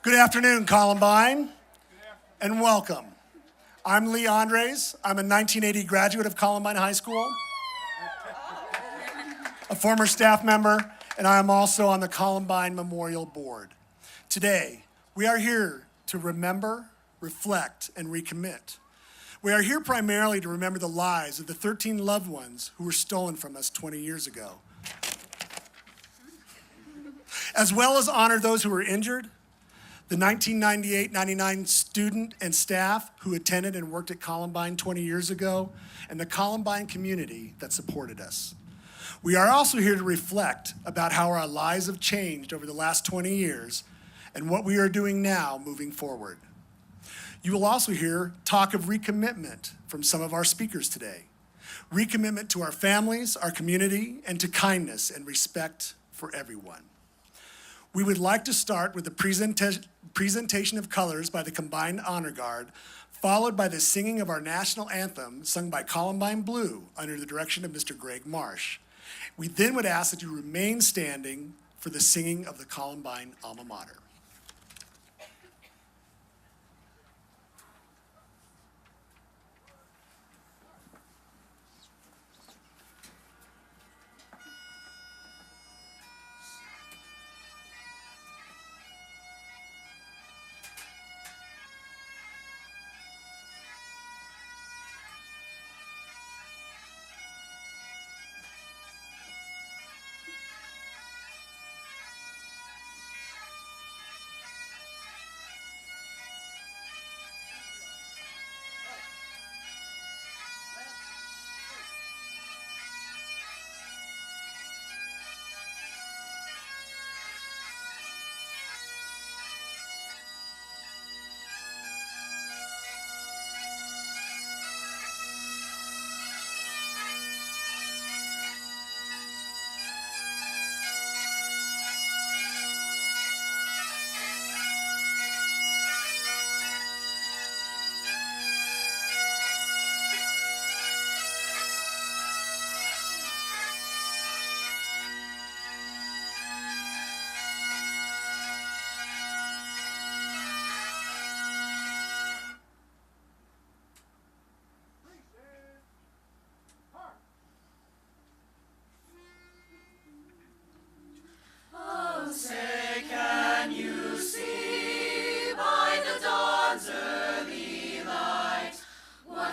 Good afternoon, Columbine, and welcome. I'm Lee Andres. I'm a 1980 graduate of Columbine High School, a former staff member, and I am also on the Columbine Memorial Board. Today, we are here to remember, reflect, and recommit. We are here primarily to remember the lives of the 13 loved ones who were stolen from us 20 years ago, as well as honor those who were injured, the 1998-99 student and staff who attended and worked at Columbine 20 years ago, and the Columbine community that supported us. We are also here to reflect about how our lives have changed over the last 20 years and what we are doing now moving forward. You will also hear talk of recommitment from some of our speakers today. Recommitment to our families, our community, and to kindness and respect for everyone. We would like to start with the presentation of colors by the Combined Honor Guard, followed by the singing of our national anthem sung by Columbine Blue under the direction of Mr. Greg Marsh. We then would ask that you remain standing for the singing of the Columbine Alma Mater.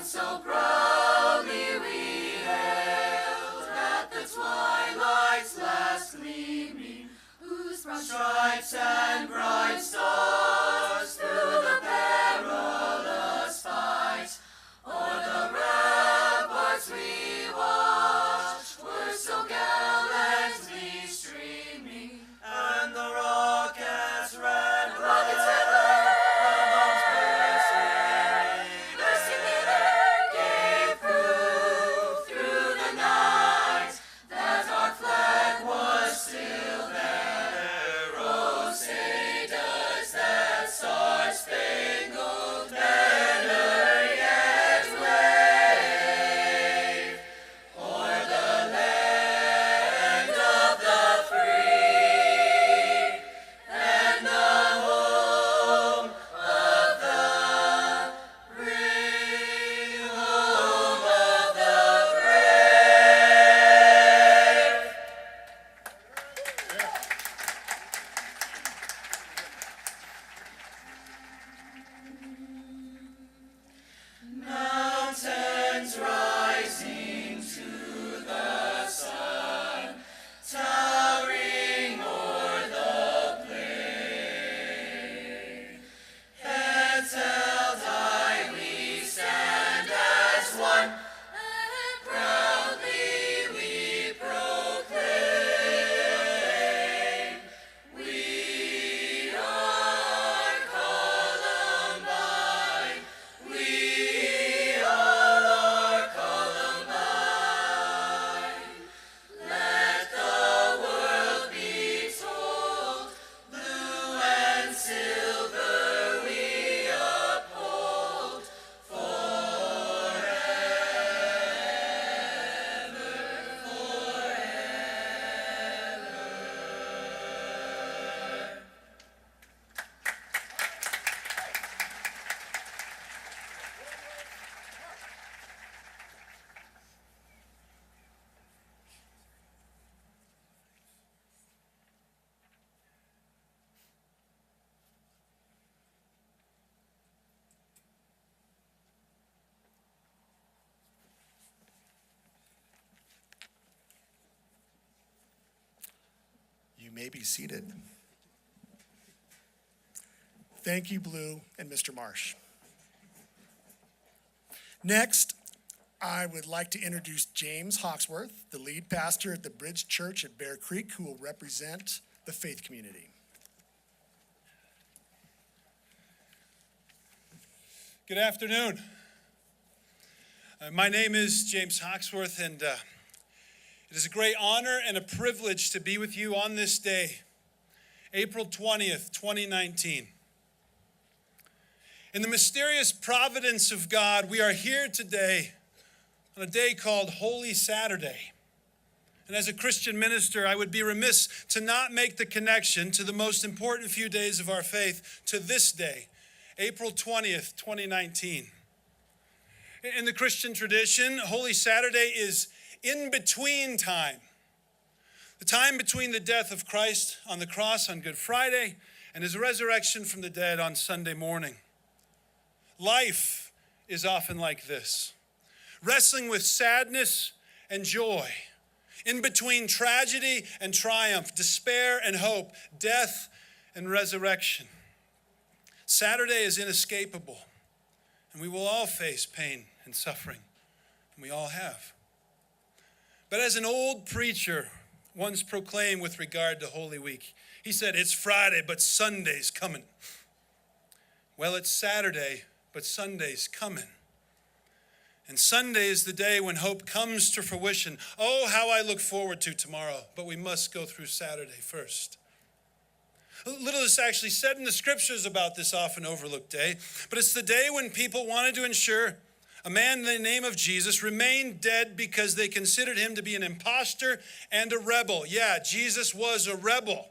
So proudly we hailed at the twilight's last gleaming, whose broad stripes and bright stars through the perilous fight o'er the ramparts we watched were so gallantly streaming, and the rockets ran Star-Spangled may be seated. Thank you, Blue and Mr. Marsh. Next, I would like to introduce James Hawksworth, the lead pastor at the Bridge Church at Bear Creek, who will represent the faith community. Good afternoon. My name is James Hawksworth, and it is a great honor and a privilege to be with you on this day, April 20th, 2019. In the mysterious providence of God, we are here today on a day called Holy Saturday. And as a Christian minister, I would be remiss to not make the connection to the most important few days of our faith to this day, April 20th, 2019. In the Christian tradition, Holy Saturday is in-between time. The time between the death of Christ on the cross on Good Friday and his resurrection from the dead on Sunday morning. Life is often like this, wrestling with sadness and joy, in between tragedy and triumph, despair and hope, death and resurrection. Saturday is inescapable, and we will all face pain and suffering, and we all have. But as an old preacher once proclaimed with regard to Holy Week, he said, "It's Friday, but Sunday's coming." Well, it's Saturday, but Sunday's coming. And Sunday is the day when hope comes to fruition. Oh, how I look forward to tomorrow, but we must go through Saturday first. Little is actually said in the scriptures about this often overlooked day, but it's the day when people wanted to ensure a man in the name of Jesus remained dead because they considered him to be an imposter and a rebel. Yeah, Jesus was a rebel.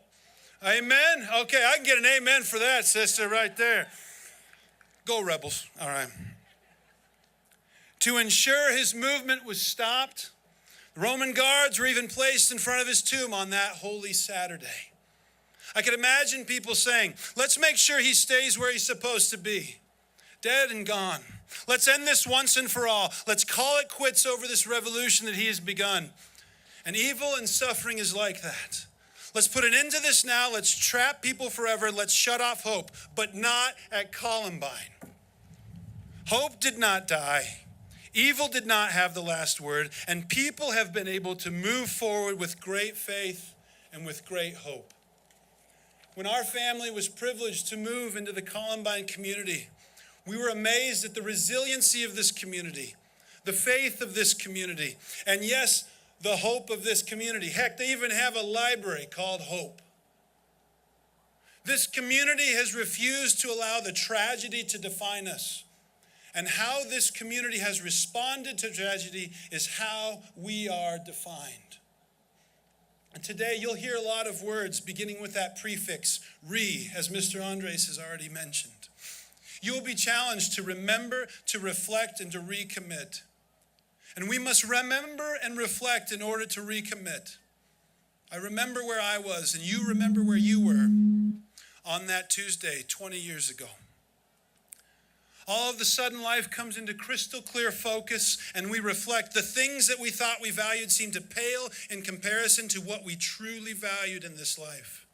Amen? Okay, I can get an amen for that, sister, right there. Go rebels. All right. To ensure his movement was stopped, the Roman guards were even placed in front of his tomb on that Holy Saturday. I could imagine people saying, let's make sure he stays where he's supposed to be, dead and gone. Let's end this once and for all. Let's call it quits over this revolution that he has begun. And evil and suffering is like that. Let's put an end to this now. Let's trap people forever. Let's shut off hope, but not at Columbine. Hope did not die. Evil did not have the last word, and people have been able to move forward with great faith and with great hope. When our family was privileged to move into the Columbine community, we were amazed at the resiliency of this community, the faith of this community, and yes, the hope of this community. Heck, they even have a library called Hope. This community has refused to allow the tragedy to define us. And how this community has responded to tragedy is how we are defined. And today you'll hear a lot of words beginning with that prefix, re, as Mr. Andres has already mentioned. You will be challenged to remember, to reflect, and to recommit. And we must remember and reflect in order to recommit. I remember where I was, and you remember where you were on that Tuesday 20 years ago. All of a sudden, life comes into crystal clear focus, and we reflect. The things that we thought we valued seem to pale in comparison to what we truly valued in this life.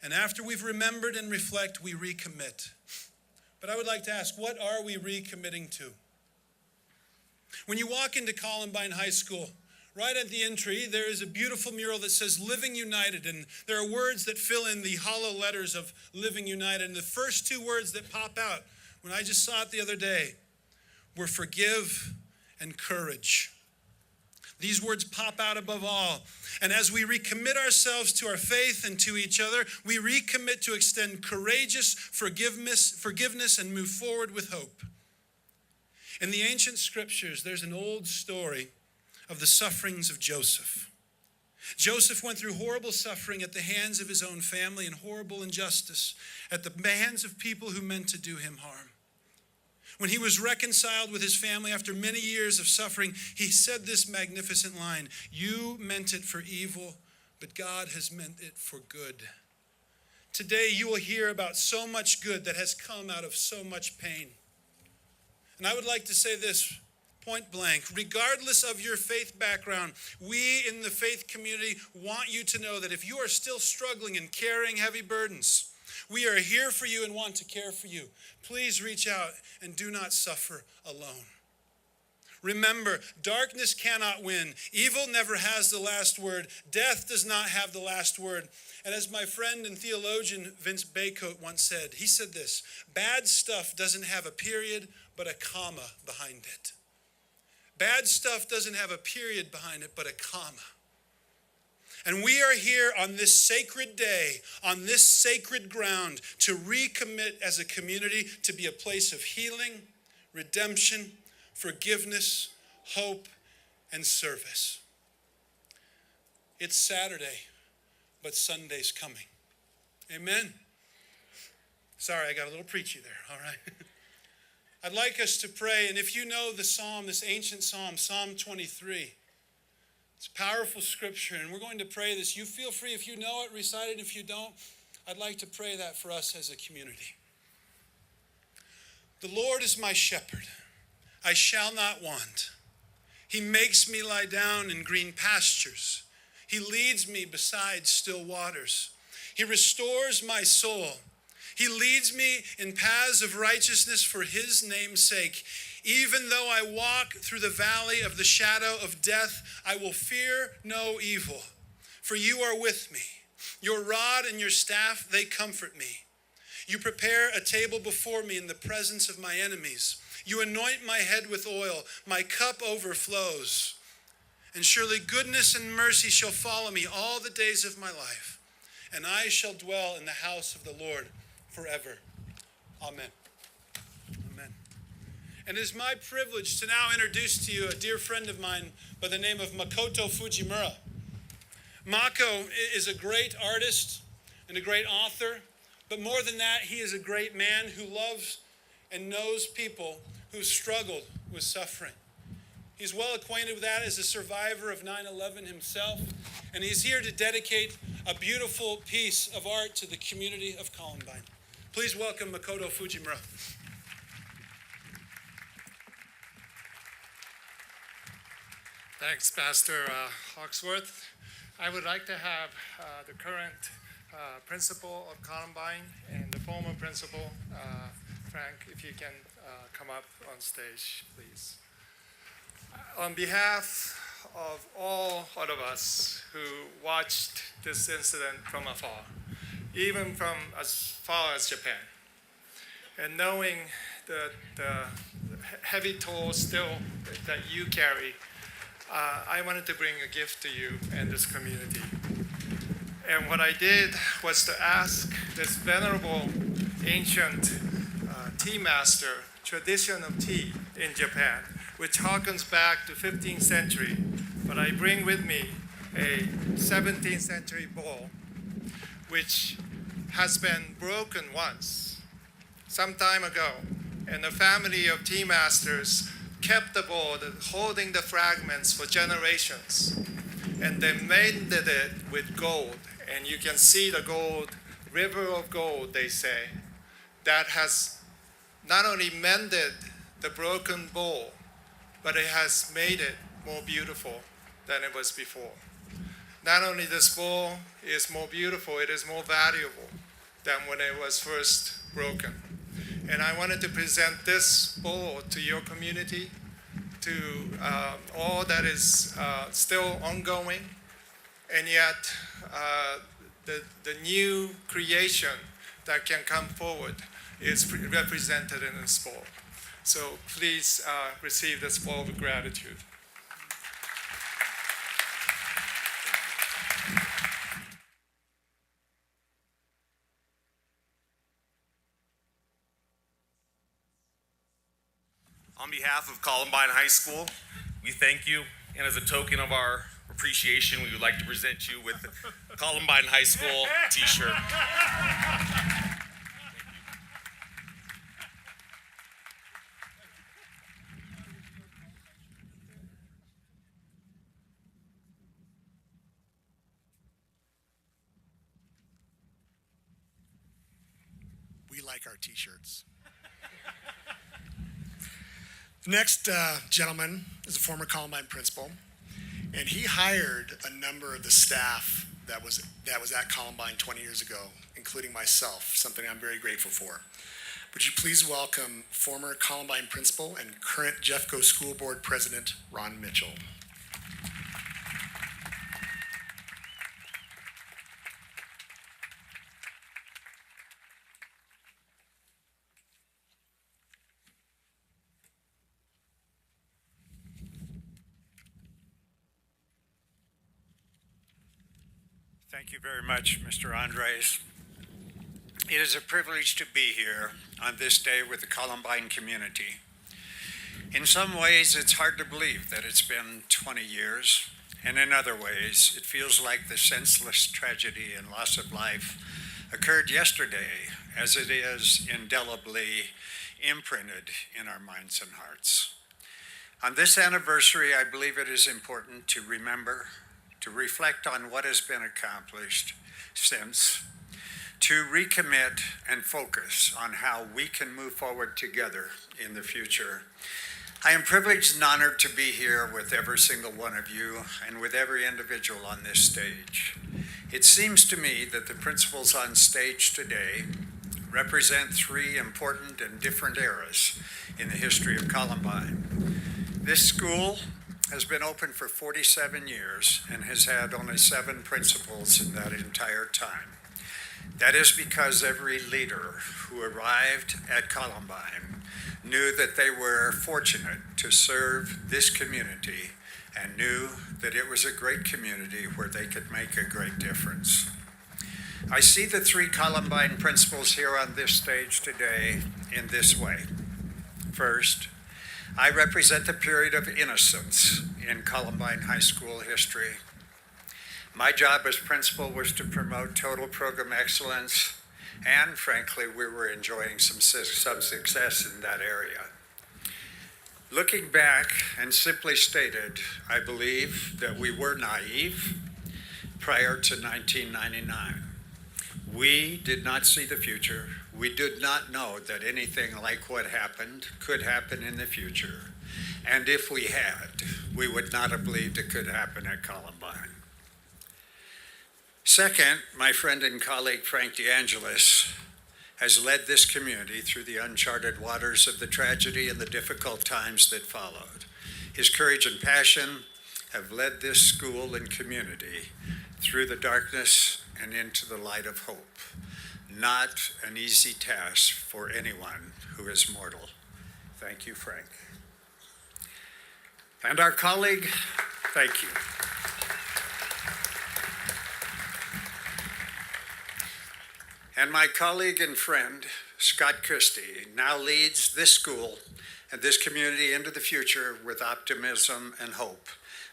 And after we've remembered and reflect, we recommit. But I would like to ask, what are we recommitting to? When you walk into Columbine High School, right at the entry, there is a beautiful mural that says Living United, and there are words that fill in the hollow letters of Living United. And the first two words that pop out when I just saw it the other day were forgive and courage. These words pop out above all. And as we recommit ourselves to our faith and to each other, we recommit to extend courageous forgiveness and move forward with hope. In the ancient scriptures, there's an old story of the sufferings of Joseph. Joseph went through horrible suffering at the hands of his own family and horrible injustice at the hands of people who meant to do him harm. When he was reconciled with his family after many years of suffering, he said this magnificent line, "You meant it for evil, but God has meant it for good." Today, you will hear about so much good that has come out of so much pain. And I would like to say this, point blank, regardless of your faith background, we in the faith community want you to know that if you are still struggling and carrying heavy burdens, we are here for you and want to care for you. Please reach out and do not suffer alone. Remember, darkness cannot win. Evil never has the last word. Death does not have the last word. And as my friend and theologian Vince Baycoat once said, he said this: bad stuff doesn't have a period, but a comma behind it. Bad stuff doesn't have a period behind it, but a comma. And we are here on this sacred day, on this sacred ground, to recommit as a community to be a place of healing, redemption, forgiveness, hope, and service. It's Saturday, but Sunday's coming. Amen. Sorry, I got a little preachy there, all right? I'd like us to pray, and if you know the psalm, this ancient psalm, Psalm 23, it's powerful scripture, and we're going to pray this. You feel free, if you know it, recite it. If you don't, I'd like to pray that for us as a community. The Lord is my shepherd. I shall not want. He makes me lie down in green pastures. He leads me beside still waters. He restores my soul. He leads me in paths of righteousness for his name's sake. Even though I walk through the valley of the shadow of death, I will fear no evil, for you are with me. Your rod and your staff, they comfort me. You prepare a table before me in the presence of my enemies. You anoint my head with oil. My cup overflows. And surely goodness and mercy shall follow me all the days of my life, and I shall dwell in the house of the Lord forever. Amen. Amen. And it is my privilege to now introduce to you a dear friend of mine by the name of Makoto Fujimura. Mako is a great artist and a great author, but more than that, he is a great man who loves and knows people who struggled with suffering. He's well acquainted with that as a survivor of 9/11 himself, and he's here to dedicate a beautiful piece of art to the community of Columbine. Please welcome Makoto Fujimura. Thanks, Pastor Hawksworth. I would like to have the current principal of Columbine and the former principal, Frank, if you can come up on stage, please. On behalf of all of us who watched this incident from afar, even from as far as Japan, and knowing the heavy toll still that you carry, I wanted to bring a gift to you and this community. And what I did was to ask this venerable ancient tea master tradition of tea in Japan, which harkens back to 15th century, but I bring with me a 17th century bowl, which has been broken once, some time ago, and the family of tea masters kept the bowl, holding the fragments for generations, and they mended it with gold, and you can see the gold, river of gold, they say, that has not only mended the broken bowl, but it has made it more beautiful than it was before. Not only this bowl is more beautiful, it is more valuable than when it was first broken. And I wanted to present this bowl to your community, to all that is still ongoing, and yet the new creation that can come forward is represented in this bowl. So please receive this bowl with gratitude. On behalf of Columbine High School, we thank you, and as a token of our appreciation, we would like to present you with the Columbine High School t-shirt. We like our t-shirts. The next gentleman is a former Columbine principal, and he hired a number of the staff that was at Columbine 20 years ago, including myself, something I'm very grateful for. Would you please welcome former Columbine principal and current Jeffco School Board President, Ron Mitchell. Thank you very much, Mr. Andres. It is a privilege to be here on this day with the Columbine community. In some ways, it's hard to believe that it's been 20 years, and in other ways, it feels like the senseless tragedy and loss of life occurred yesterday, as it is indelibly imprinted in our minds and hearts. On this anniversary, I believe it is important to remember, to reflect on what has been accomplished since, to recommit and focus on how we can move forward together in the future. I am privileged and honored to be here with every single one of you and with every individual on this stage. It seems to me that the principals on stage today represent three important and different eras in the history of Columbine. This school has been open for 47 years and has had only 7 principals in that entire time. That is because every leader who arrived at Columbine knew that they were fortunate to serve this community and knew that it was a great community where they could make a great difference. I see the 3 Columbine principals here on this stage today in this way. First, I represent the period of innocence in Columbine High School history. My job as principal was to promote total program excellence, and frankly, we were enjoying some success in that area. Looking back and simply stated, I believe that we were naive prior to 1999. We did not see the future. We did not know that anything like what happened could happen in the future. And if we had, we would not have believed it could happen at Columbine. Second, my friend and colleague Frank DeAngelis has led this community through the uncharted waters of the tragedy and the difficult times that followed. His courage and passion have led this school and community through the darkness and into the light of hope. Not an easy task for anyone who is mortal. Thank you, Frank. And our colleague, thank you. And my colleague and friend, Scott Christie, now leads this school and this community into the future with optimism and hope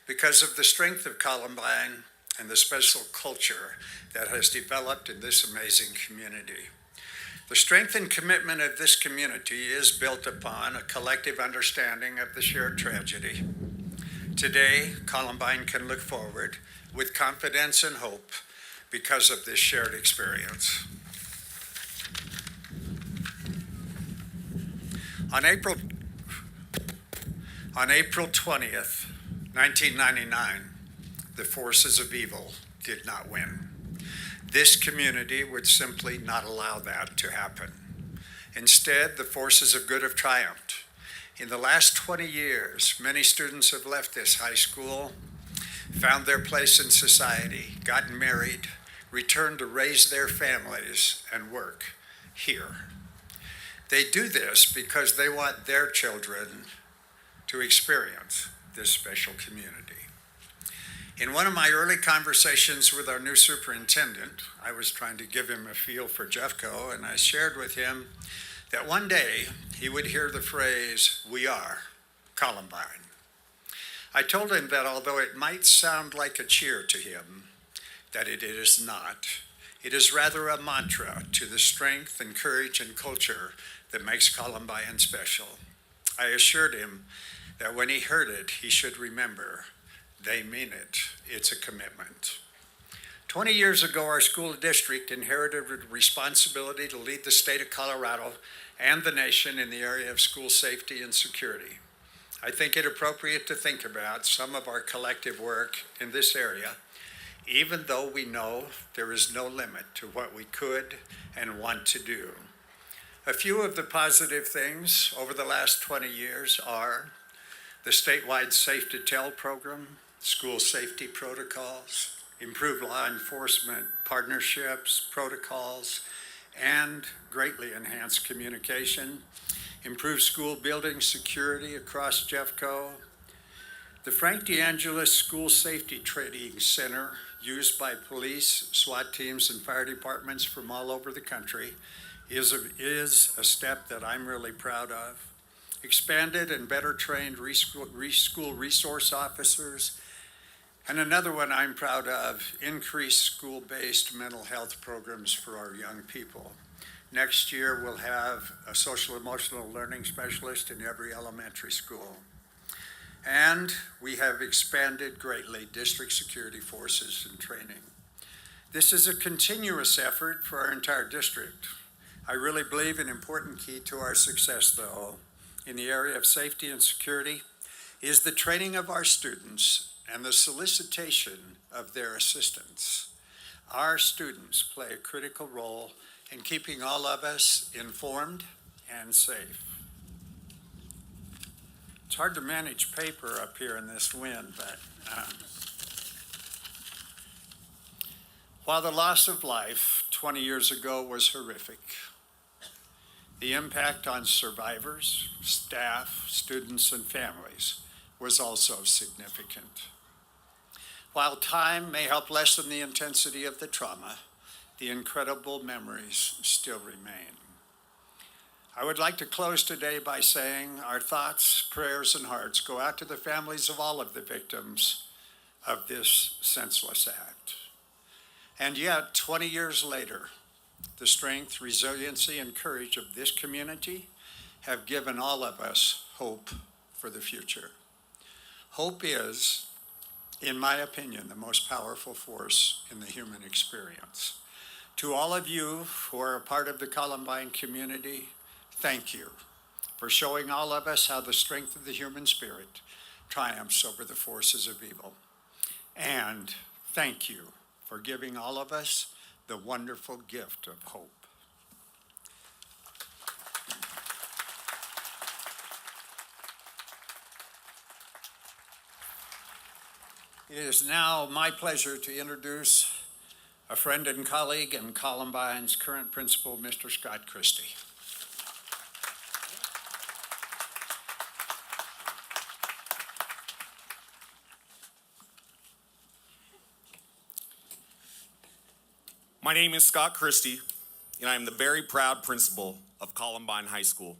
because of the strength of Columbine and the special culture that has developed in this amazing community. The strength and commitment of this community is built upon a collective understanding of the shared tragedy. Today, Columbine can look forward with confidence and hope because of this shared experience. On April 20th, 1999, the forces of evil did not win. This community would simply not allow that to happen. Instead, the forces of good have triumphed. In the last 20 years, many students have left this high school, found their place in society, gotten married, returned to raise their families and work here. They do this because they want their children to experience this special community. In one of my early conversations with our new superintendent, I was trying to give him a feel for Jeffco, and I shared with him that one day he would hear the phrase, "We are Columbine." I told him that although it might sound like a cheer to him, that it is not. It is rather a mantra to the strength and courage and culture that makes Columbine special. I assured him that when he heard it, he should remember, they mean it. It's a commitment. 20 years ago, our school district inherited a responsibility to lead the state of Colorado and the nation in the area of school safety and security. I think it appropriate to think about some of our collective work in this area, even though we know there is no limit to what we could and want to do. A few of the positive things over the last 20 years are the statewide Safe to Tell program, school safety protocols, improved law enforcement partnerships, protocols, and greatly enhanced communication, improved school building security across Jeffco, the Frank DeAngelis School Safety Training Center, used by police, SWAT teams, and fire departments from all over the country, is a step that I'm really proud of. Expanded and better trained school resource officers. And another one I'm proud of, increased school-based mental health programs for our young people. Next year, we'll have a social emotional learning specialist in every elementary school. And we have expanded greatly district security forces and training. This is a continuous effort for our entire district. I really believe an important key to our success, though, in the area of safety and security is the training of our students and the solicitation of their assistance. Our students play a critical role in keeping all of us informed and safe. It's hard to manage paper up here in this wind, but while the loss of life 20 years ago was horrific, the impact on survivors, staff, students, and families was also significant. While time may help lessen the intensity of the trauma, the incredible memories still remain. I would like to close today by saying our thoughts, prayers, and hearts go out to the families of all of the victims of this senseless act. And yet, 20 years later, the strength, resiliency, and courage of this community have given all of us hope for the future. Hope is, in my opinion, the most powerful force in the human experience. To all of you who are a part of the Columbine community, thank you for showing all of us how the strength of the human spirit triumphs over the forces of evil. And thank you for giving all of us the wonderful gift of hope. It is now my pleasure to introduce a friend and colleague and Columbine's current principal, Mr. Scott Christie. My name is Scott Christie, and I am the very proud principal of Columbine High School.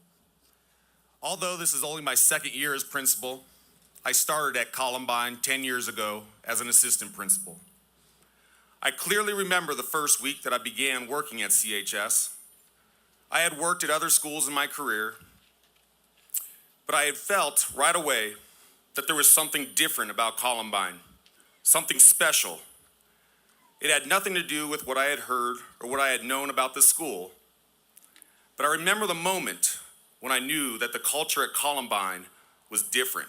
Although this is only my second year as principal, I started at Columbine 10 years ago as an assistant principal. I clearly remember the first week that I began working at CHS. I had worked at other schools in my career, but I had felt right away that there was something different about Columbine, something special. It had nothing to do with what I had heard or what I had known about the school. But I remember the moment when I knew that the culture at Columbine was different.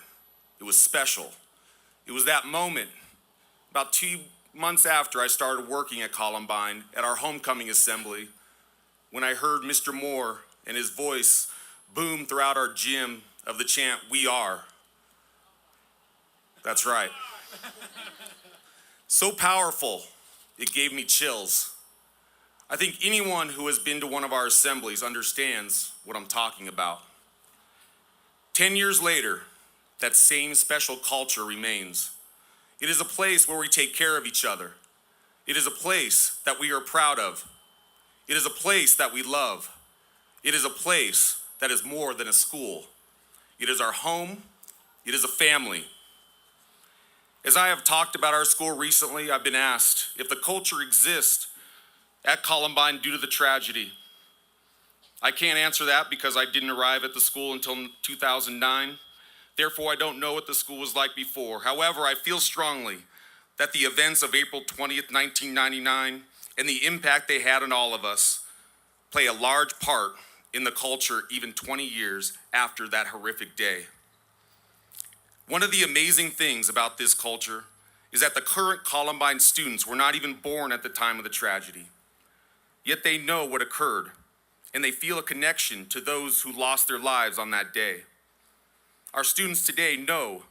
It was special. It was that moment, about 2 months after I started working at Columbine at our homecoming assembly, when I heard Mr. Moore and his voice boom throughout our gym of the chant, "We are." That's right. So powerful, it gave me chills. I think anyone who has been to one of our assemblies understands what I'm talking about. 10 years later, that same special culture remains. It is a place where we take care of each other. It is a place that we are proud of. It is a place that we love. It is a place that is more than a school. It is our home. It is a family. As I have talked about our school recently, I've been asked if the culture exists at Columbine due to the tragedy. I can't answer that because I didn't arrive at the school until 2009. Therefore, I don't know what the school was like before. However, I feel strongly that the events of April 20th, 1999, and the impact they had on all of us play a large part in the culture even 20 years after that horrific day. One of the amazing things about this culture is that the current Columbine students were not even born at the time of the tragedy. Yet they know what occurred, and they feel a connection to those who lost their lives on that day. Our students today know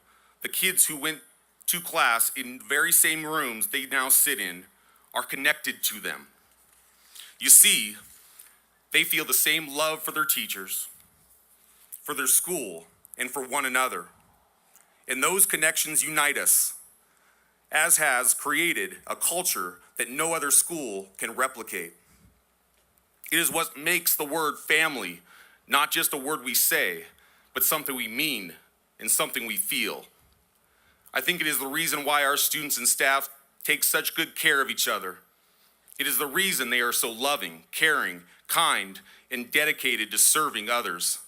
the kids who went to class in the very same rooms they now sit in are connected to them. You see, they feel the same love for their teachers, for their school, and for one another. And those connections unite us, as has created a culture that no other school can replicate. It is what makes the word family not just a word we say, but something we mean and something we feel. I think it is the reason why our students and staff take such good care of each other. It is the reason they are so loving, caring, kind, and dedicated to serving others.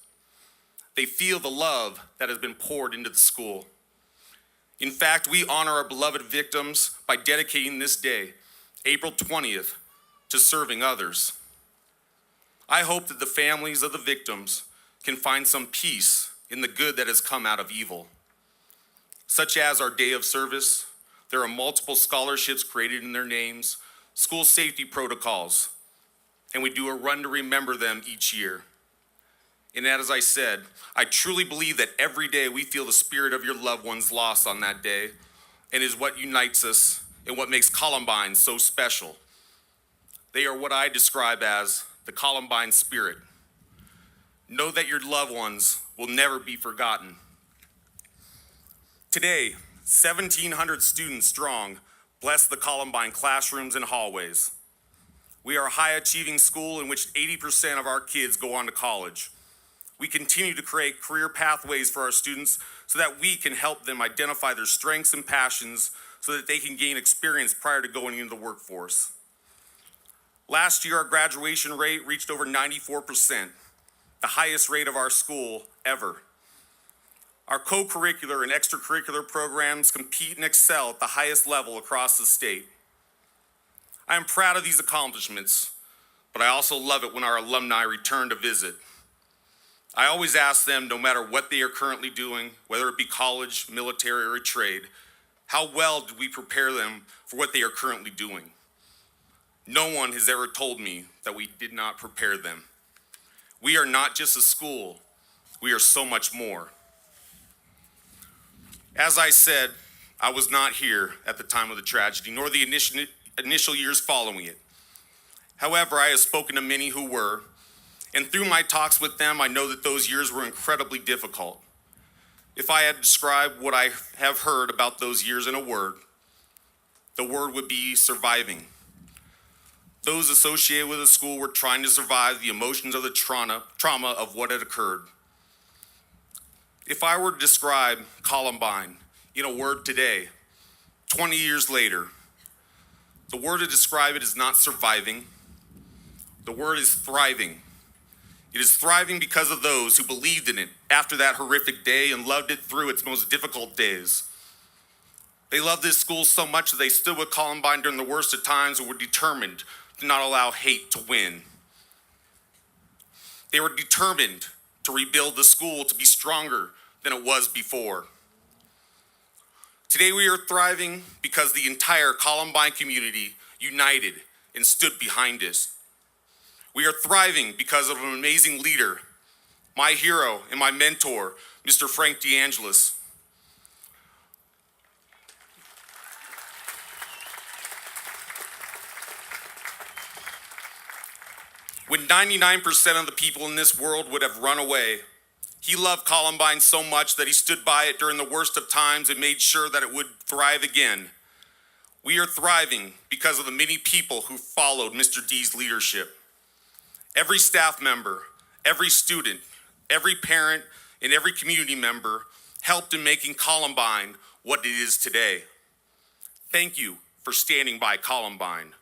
They feel the love that has been poured into the school. In fact, we honor our beloved victims by dedicating this day, April 20th, to serving others. I hope that the families of the victims can find some peace in the good that has come out of evil. Such as our day of service, there are multiple scholarships created in their names, school safety protocols, and we do a run to remember them each year. And as I said, I truly believe that every day we feel the spirit of your loved ones lost on that day, and is what unites us and what makes Columbine so special. They are what I describe as the Columbine spirit. Know that your loved ones will never be forgotten. Today, 1,700 students strong bless the Columbine classrooms and hallways. We are a high-achieving school in which 80% of our kids go on to college. We continue to create career pathways for our students so that we can help them identify their strengths and passions so that they can gain experience prior to going into the workforce. Last year, our graduation rate reached over 94%, the highest rate of our school ever. Our co-curricular and extracurricular programs compete and excel at the highest level across the state. I am proud of these accomplishments, but I also love it when our alumni return to visit. I always ask them, no matter what they are currently doing, whether it be college, military, or a trade, how well did we prepare them for what they are currently doing? No one has ever told me that we did not prepare them. We are not just a school, we are so much more. As I said, I was not here at the time of the tragedy, nor the initial years following it. However, I have spoken to many who were, and through my talks with them, I know that those years were incredibly difficult. If I had to describe what I have heard about those years in a word, the word would be surviving. Those associated with the school were trying to survive the emotions of the trauma of what had occurred. If I were to describe Columbine in a word today, 20 years later, the word to describe it is not surviving. The word is thriving. It is thriving because of those who believed in it after that horrific day and loved it through its most difficult days. They loved this school so much that they stood with Columbine during the worst of times and were determined to not allow hate to win. They were determined to rebuild the school to be stronger than it was before. Today we are thriving because the entire Columbine community united and stood behind us. We are thriving because of an amazing leader, my hero and my mentor, Mr. Frank DeAngelis. When 99% of the people in this world would have run away, he loved Columbine so much that he stood by it during the worst of times and made sure that it would thrive again. We are thriving because of the many people who followed Mr. D's leadership. Every staff member, every student, every parent, and every community member helped in making Columbine what it is today. Thank you for standing by Columbine.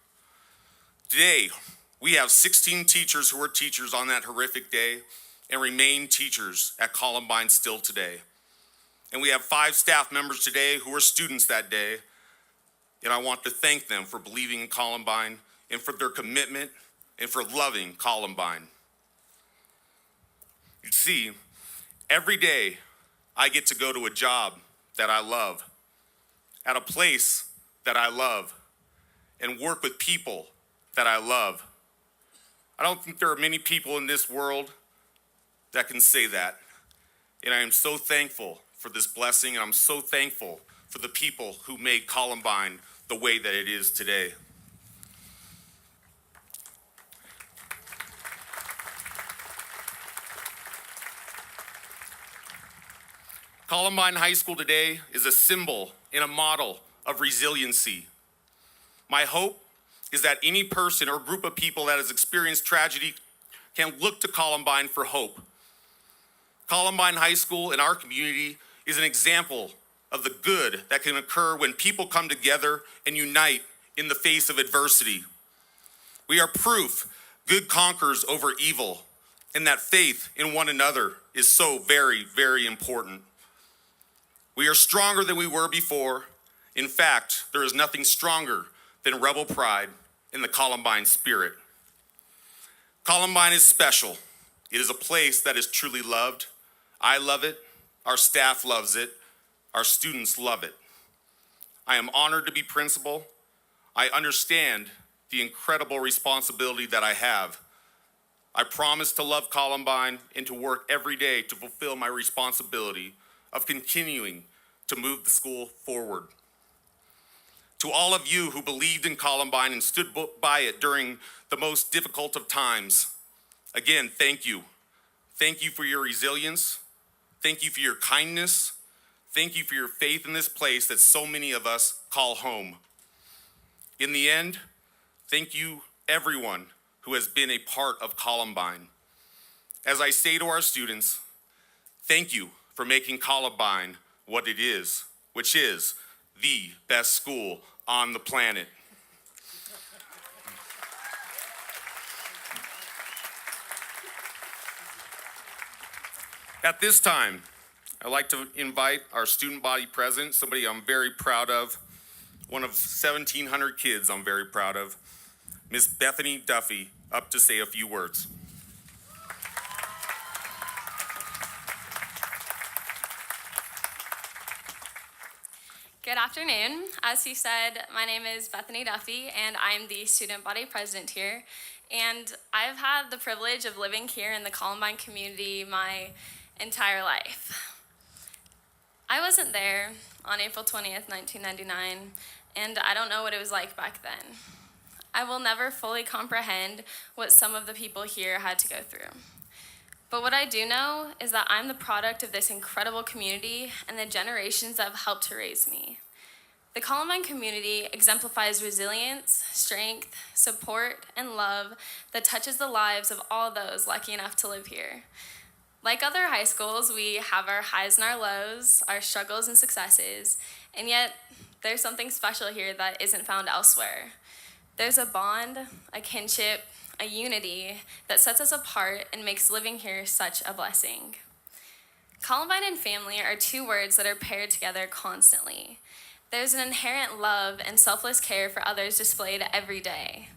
Today, we have 16 teachers who were teachers on that horrific day and remain teachers at Columbine still today. And we have 5 staff members today who were students that day, and I want to thank them for believing in Columbine and for their commitment and for loving Columbine. You see, every day I get to go to a job that I love, at a place that I love, and work with people that I love. I don't think there are many people in this world that can say that. And I am so thankful for this blessing, and I'm so thankful for the people who made Columbine the way that it is today. Columbine High School today is a symbol and a model of resiliency. My hope is that any person or group of people that has experienced tragedy can look to Columbine for hope. Columbine High School in our community is an example of the good that can occur when people come together and unite in the face of adversity. We are proof good conquers over evil, and that faith in one another is so very, very important. We are stronger than we were before. In fact, there is nothing stronger than rebel pride in the Columbine spirit. Columbine is special. It is a place that is truly loved. I love it. Our staff loves it. Our students love it. I am honored to be principal. I understand the incredible responsibility that I have. I promise to love Columbine and to work every day to fulfill my responsibility of continuing to move the school forward. To all of you who believed in Columbine and stood by it during the most difficult of times, again, thank you. Thank you for your resilience. Thank you for your kindness. Thank you for your faith in this place that so many of us call home. In the end, thank you everyone who has been a part of Columbine. As I say to our students, thank you for making Columbine what it is, which is the best school on the planet. At this time, I'd like to invite our student body president, somebody I'm very proud of, one of 1,700 kids I'm very proud of, Miss Bethany Duffy, up to say a few words. Good afternoon. As he said, my name is Bethany Duffy, and I'm the student body president here. And I've had the privilege of living here in the Columbine community my entire life. I wasn't there on April 20th, 1999, and I don't know what it was like back then. I will never fully comprehend what some of the people here had to go through. But what I do know is that I'm the product of this incredible community and the generations that have helped to raise me. The Columbine community exemplifies resilience, strength, support, and love that touches the lives of all those lucky enough to live here. Like other high schools, we have our highs and our lows, our struggles and successes, and yet there's something special here that isn't found elsewhere. There's a bond, a kinship, a unity that sets us apart and makes living here such a blessing. Columbine and family are two words that are paired together constantly. There's an inherent love and selfless care for others displayed every day.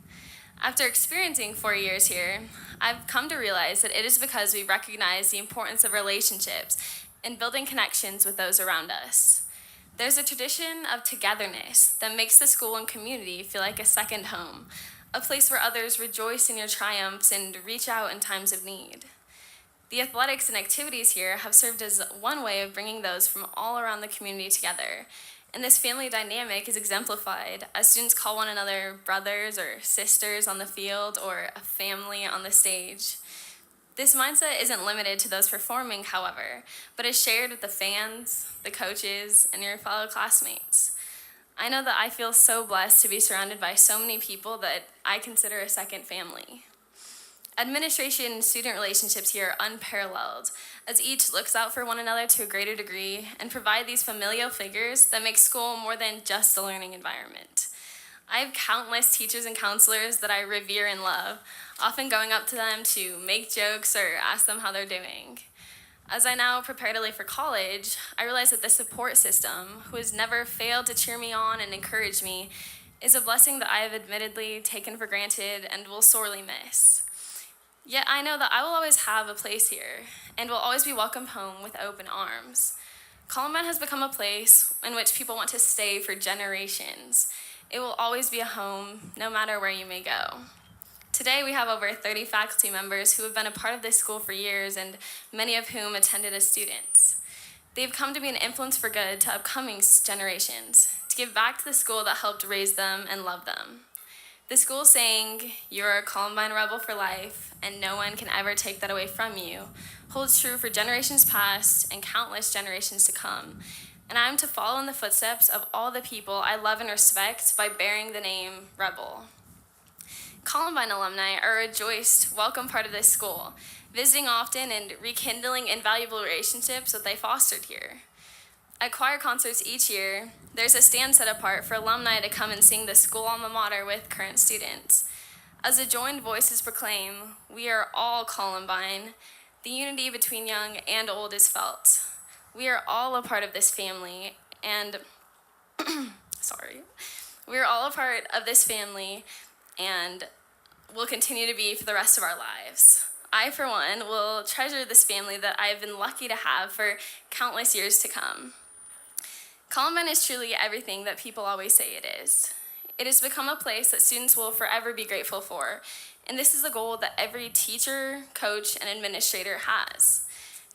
After experiencing 4 years here, I've come to realize that it is because we recognize the importance of relationships and building connections with those around us. There's a tradition of togetherness that makes the school and community feel like a second home, a place where others rejoice in your triumphs and reach out in times of need. The athletics and activities here have served as one way of bringing those from all around the community together, and this family dynamic is exemplified as students call one another brothers or sisters on the field or a family on the stage. This mindset isn't limited to those performing, however, but is shared with the fans, the coaches, and your fellow classmates. I know that I feel so blessed to be surrounded by so many people that I consider a second family. Administration and student relationships here are unparalleled, as each looks out for one another to a greater degree and provide these familial figures that make school more than just a learning environment. I have countless teachers and counselors that I revere and love, often going up to them to make jokes or ask them how they're doing. As I now prepare to leave for college, I realize that this support system, who has never failed to cheer me on and encourage me, is a blessing that I have admittedly taken for granted and will sorely miss. Yet I know that I will always have a place here and will always be welcomed home with open arms. Columbine has become a place in which people want to stay for generations. It will always be a home, no matter where you may go. Today, we have over 30 faculty members who have been a part of this school for years, and many of whom attended as students. They've come to be an influence for good to upcoming generations, to give back to the school that helped raise them and love them. The school saying, "You're a Columbine rebel for life, and no one can ever take that away from you," holds true for generations past and countless generations to come. And I am to follow in the footsteps of all the people I love and respect by bearing the name Rebel. Columbine alumni are a rejoiced, welcome part of this school, visiting often and rekindling invaluable relationships that they fostered here. At choir concerts each year, there's a stand set apart for alumni to come and sing the school alma mater with current students. As the joined voices proclaim, "We are all Columbine," the unity between young and old is felt. We are all a part of this family, and we are all a part of this family and will continue to be for the rest of our lives. I, for one, will treasure this family that I have been lucky to have for countless years to come. Columbine is truly everything that people always say it is. It has become a place that students will forever be grateful for, and this is a goal that every teacher, coach, and administrator has.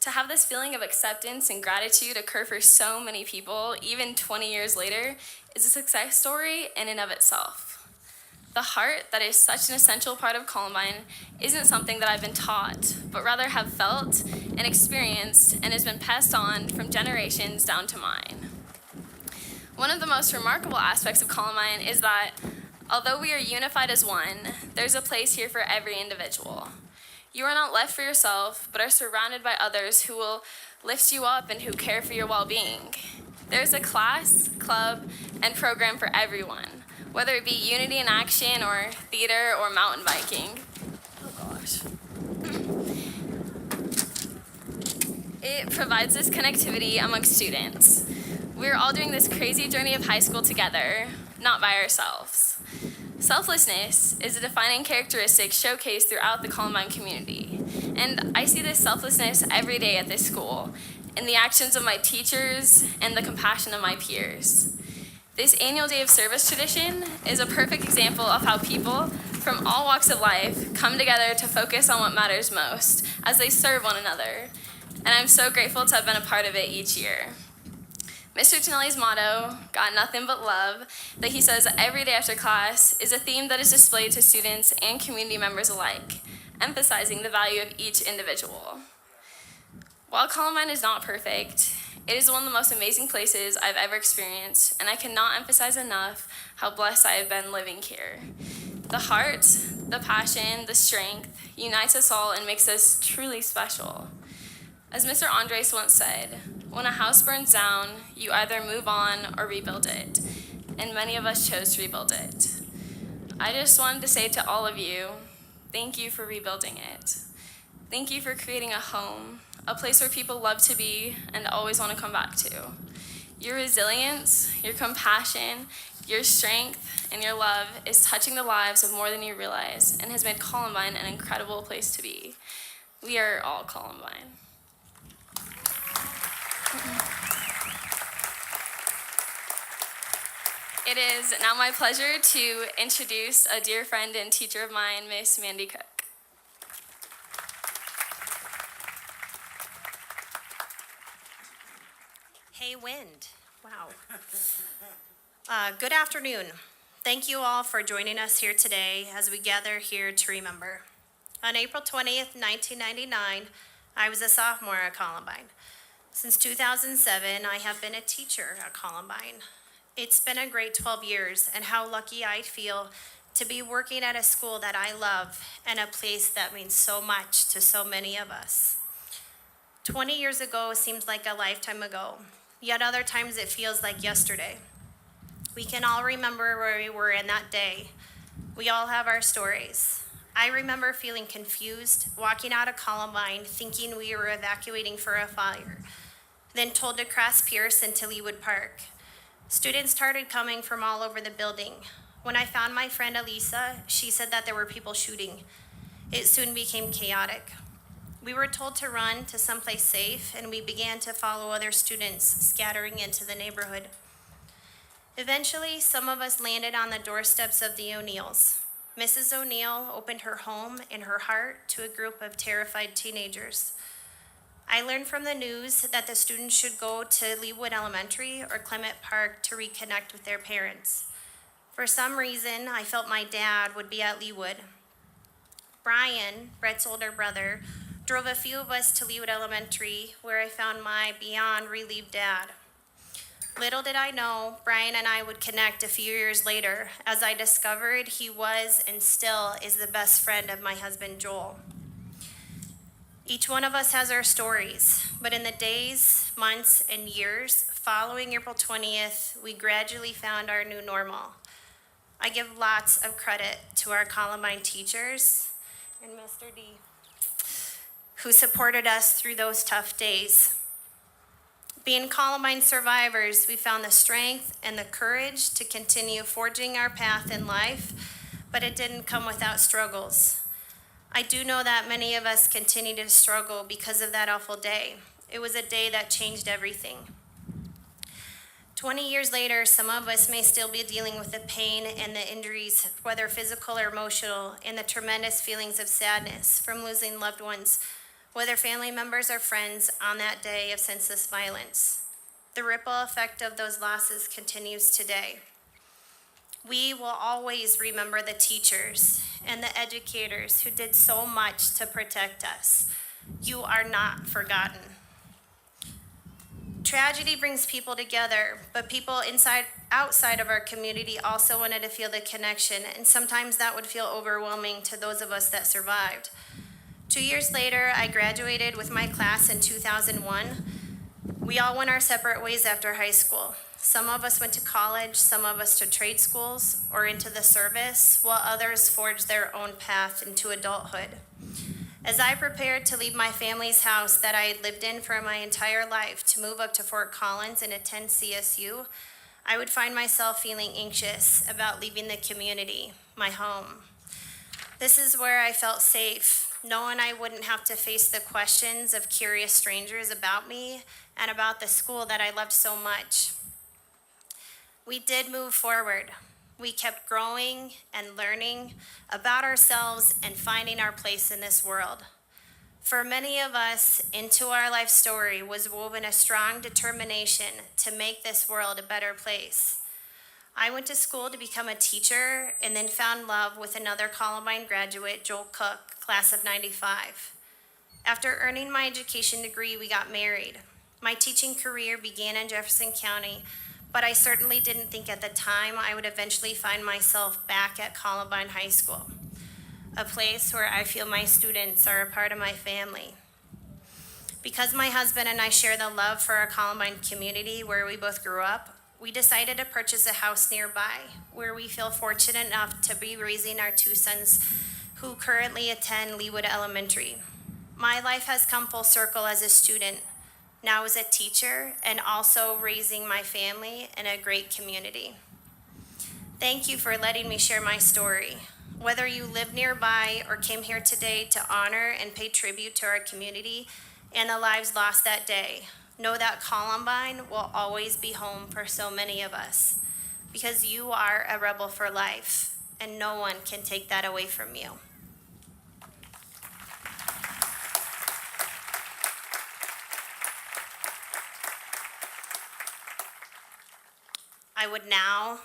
To have this feeling of acceptance and gratitude occur for so many people, even 20 years later, is a success story in and of itself. The heart that is such an essential part of Columbine isn't something that I've been taught, but rather have felt and experienced and has been passed on from generations down to mine. One of the most remarkable aspects of Columbine is that, although we are unified as one, there's a place here for every individual. You are not left for yourself, but are surrounded by others who will lift you up and who care for your well-being. There's a class, club, and program for everyone, whether it be Unity in Action or theater or mountain biking. Oh gosh. It provides this connectivity amongst students. We're all doing this crazy journey of high school together, not by ourselves. Selflessness is a defining characteristic showcased throughout the Columbine community. And I see this selflessness every day at this school, in the actions of my teachers and the compassion of my peers. This annual Day of Service tradition is a perfect example of how people from all walks of life come together to focus on what matters most as they serve one another. And I'm so grateful to have been a part of it each year. Mr. Tonelli's motto, "Got nothing but love," that he says every day after class, is a theme that is displayed to students and community members alike, emphasizing the value of each individual. While Columbine is not perfect, it is one of the most amazing places I've ever experienced, and I cannot emphasize enough how blessed I have been living here. The heart, the passion, the strength unites us all and makes us truly special. As Mr. Andres once said, "When a house burns down, you either move on or rebuild it," and many of us chose to rebuild it. I just wanted to say to all of you, thank you for rebuilding it. Thank you for creating a home, a place where people love to be and always want to come back to. Your resilience, your compassion, your strength, and your love is touching the lives of more than you realize and has made Columbine an incredible place to be. We are all Columbine. It is now my pleasure to introduce a dear friend and teacher of mine, Miss Mandy Cook. Hey, wind. Wow. Good afternoon. Thank you all for joining us here today as we gather here to remember. On April 20th, 1999, I was a sophomore at Columbine. Since 2007, I have been a teacher at Columbine. It's been a great 12 years, and how lucky I feel to be working at a school that I love and a place that means so much to so many of us. 20 years ago seems like a lifetime ago, yet other times it feels like yesterday. We can all remember where we were in that day. We all have our stories. I remember feeling confused, walking out of Columbine, thinking we were evacuating for a fire, then told to cross Pierce into Leawood Park. Students started coming from all over the building. When I found my friend Elisa, she said that there were people shooting. It soon became chaotic. We were told to run to someplace safe, and we began to follow other students scattering into the neighborhood. Eventually, some of us landed on the doorsteps of the O'Neills. Mrs. O'Neill opened her home and her heart to a group of terrified teenagers. I learned from the news that the students should go to Leawood Elementary or Clement Park to reconnect with their parents. For some reason, I felt my dad would be at Leawood. Brian, Brett's older brother, drove a few of us to Leawood Elementary, where I found my beyond relieved dad. Little did I know, Brian and I would connect a few years later, as I discovered he was and still is the best friend of my husband, Joel. Each one of us has our stories, but in the days, months, and years following April 20th, we gradually found our new normal. I give lots of credit to our Columbine teachers and Mr. D, who supported us through those tough days. Being Columbine survivors, we found the strength and the courage to continue forging our path in life, but it didn't come without struggles. I do know that many of us continue to struggle because of that awful day. It was a day that changed everything. 20 years later, some of us may still be dealing with the pain and the injuries, whether physical or emotional, and the tremendous feelings of sadness from losing loved ones, whether family members or friends, on that day of senseless violence. The ripple effect of those losses continues today. We will always remember the teachers and the educators who did so much to protect us. You are not forgotten. Tragedy brings people together, but people outside of our community also wanted to feel the connection, and sometimes that would feel overwhelming to those of us that survived. 2 years later, I graduated with my class in 2001. We all went our separate ways after high school. Some of us went to college, some of us to trade schools or into the service, while others forged their own path into adulthood. As I prepared to leave my family's house that I had lived in for my entire life to move up to Fort Collins and attend CSU, I would find myself feeling anxious about leaving the community, my home. This is where I felt safe, knowing I wouldn't have to face the questions of curious strangers about me and about the school that I loved so much. We did move forward. We kept growing and learning about ourselves and finding our place in this world. For many of us, into our life story was woven a strong determination to make this world a better place. I went to school to become a teacher and then found love with another Columbine graduate, Joel Cook, class of 95. After earning my education degree, we got married. My teaching career began in Jefferson County, but I certainly didn't think at the time I would eventually find myself back at Columbine High School, a place where I feel my students are a part of my family. Because my husband and I share the love for our Columbine community where we both grew up, we decided to purchase a house nearby where we feel fortunate enough to be raising our 2 sons who currently attend Leawood Elementary. My life has come full circle as a student, now as a teacher, and also raising my family in a great community. Thank you for letting me share my story. Whether you live nearby or came here today to honor and pay tribute to our community and the lives lost that day, know that Columbine will always be home for so many of us, because you are a rebel for life, and no one can take that away from you. I would now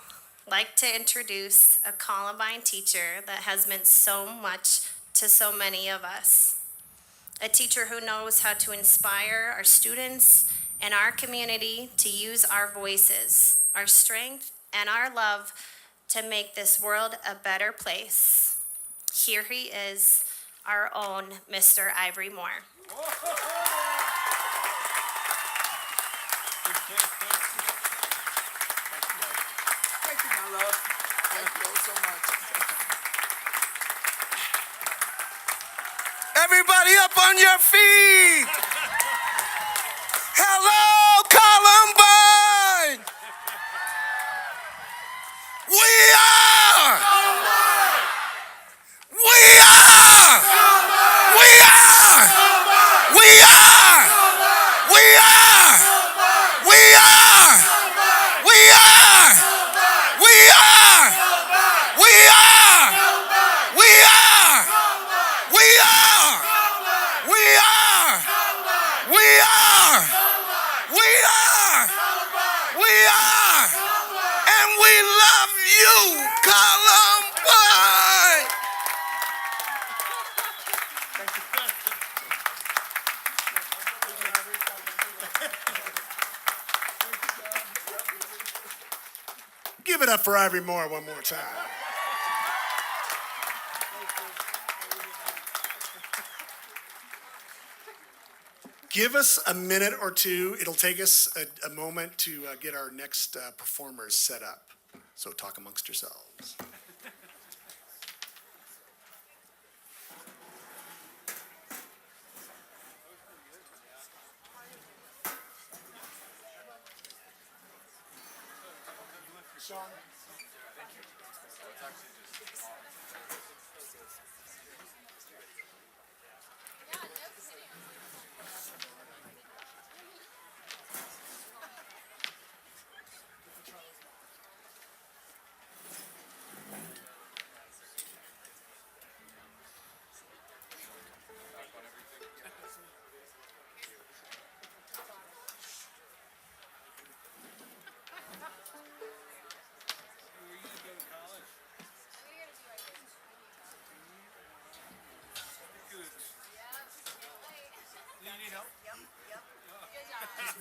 like to introduce a Columbine teacher that has meant so much to so many of us. A teacher who knows how to inspire our students and our community to use our voices, our strength, and our love to make this world a better place. Here he is, our own Mr. Ivory Moore. Thank you, my love. Thank you all so much. Everybody up on your feet. Hello, Columbine. We are. We are. We are. Give it up for Ivory Moore one more time. Give us a minute or two. It'll take us a moment to get our next performers set up. So talk amongst yourselves. Sean?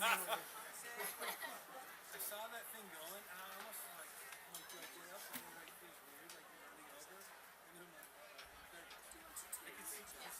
I saw that thing going, and I almost like do I get up and then like feels weird, like you're running over, and then I'm like, I can see the weight.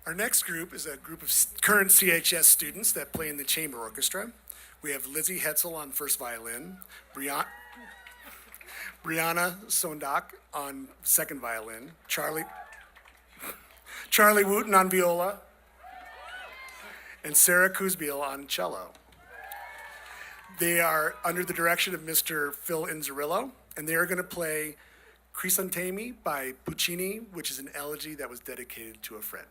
Our next group is a group of current CHS students that play in the chamber orchestra. We have Lizzie Hetzel on first violin, Brianna Sondak on second violin, Charlie Wooten on viola, and Sarah Kuzbiel on cello. They are under the direction of Mr. Phil Inzerillo, and they are going to play Crisantemi by Puccini, which is an elegy that was dedicated to a friend.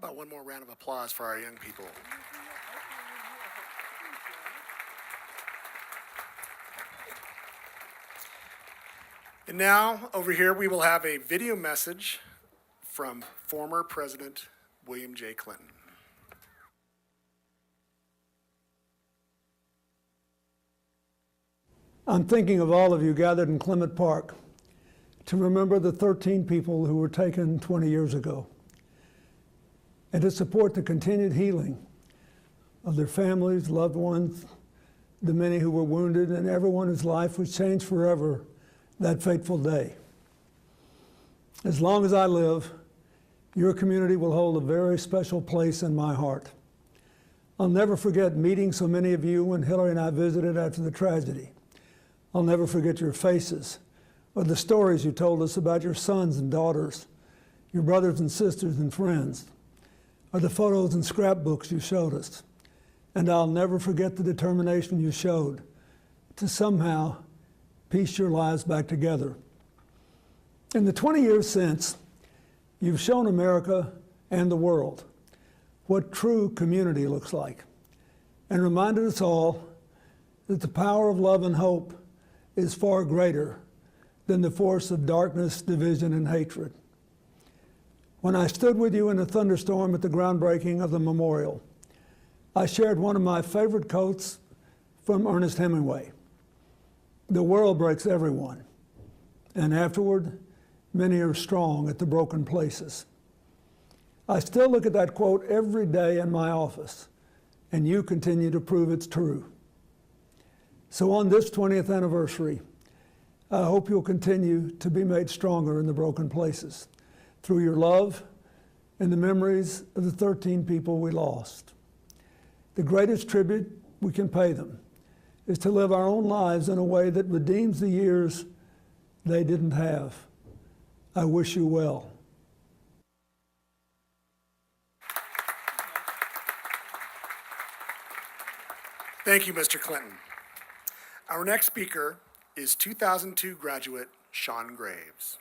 about one more round of applause for our young people? And now, over here, we will have a video message from former President William J. Clinton. I'm thinking of all of you gathered in Clement Park to remember the 13 people who were taken 20 years ago and to support the continued healing of their families, loved ones, the many who were wounded, and everyone whose life was changed forever that fateful day. As long as I live, your community will hold a very special place in my heart. I'll never forget meeting so many of you when Hillary and I visited after the tragedy. I'll never forget your faces or the stories you told us about your sons and daughters, your brothers and sisters and friends, or the photos and scrapbooks you showed us. And I'll never forget the determination you showed to somehow piece your lives back together. In the 20 years since, you've shown America and the world what true community looks like and reminded us all that the power of love and hope is far greater than the force of darkness, division, and hatred. When I stood with you in a thunderstorm at the groundbreaking of the memorial, I shared one of my favorite quotes from Ernest Hemingway: "The world breaks everyone, and afterward, many are strong at the broken places." I still look at that quote every day in my office, and you continue to prove it's true. So on this 20th anniversary, I hope you'll continue to be made stronger in the broken places through your love and the memories of the 13 people we lost. The greatest tribute we can pay them is to live our own lives in a way that redeems the years they didn't have. I wish you well. Thank you, Mr. Clinton. Our next speaker is 2002 graduate Sean Graves.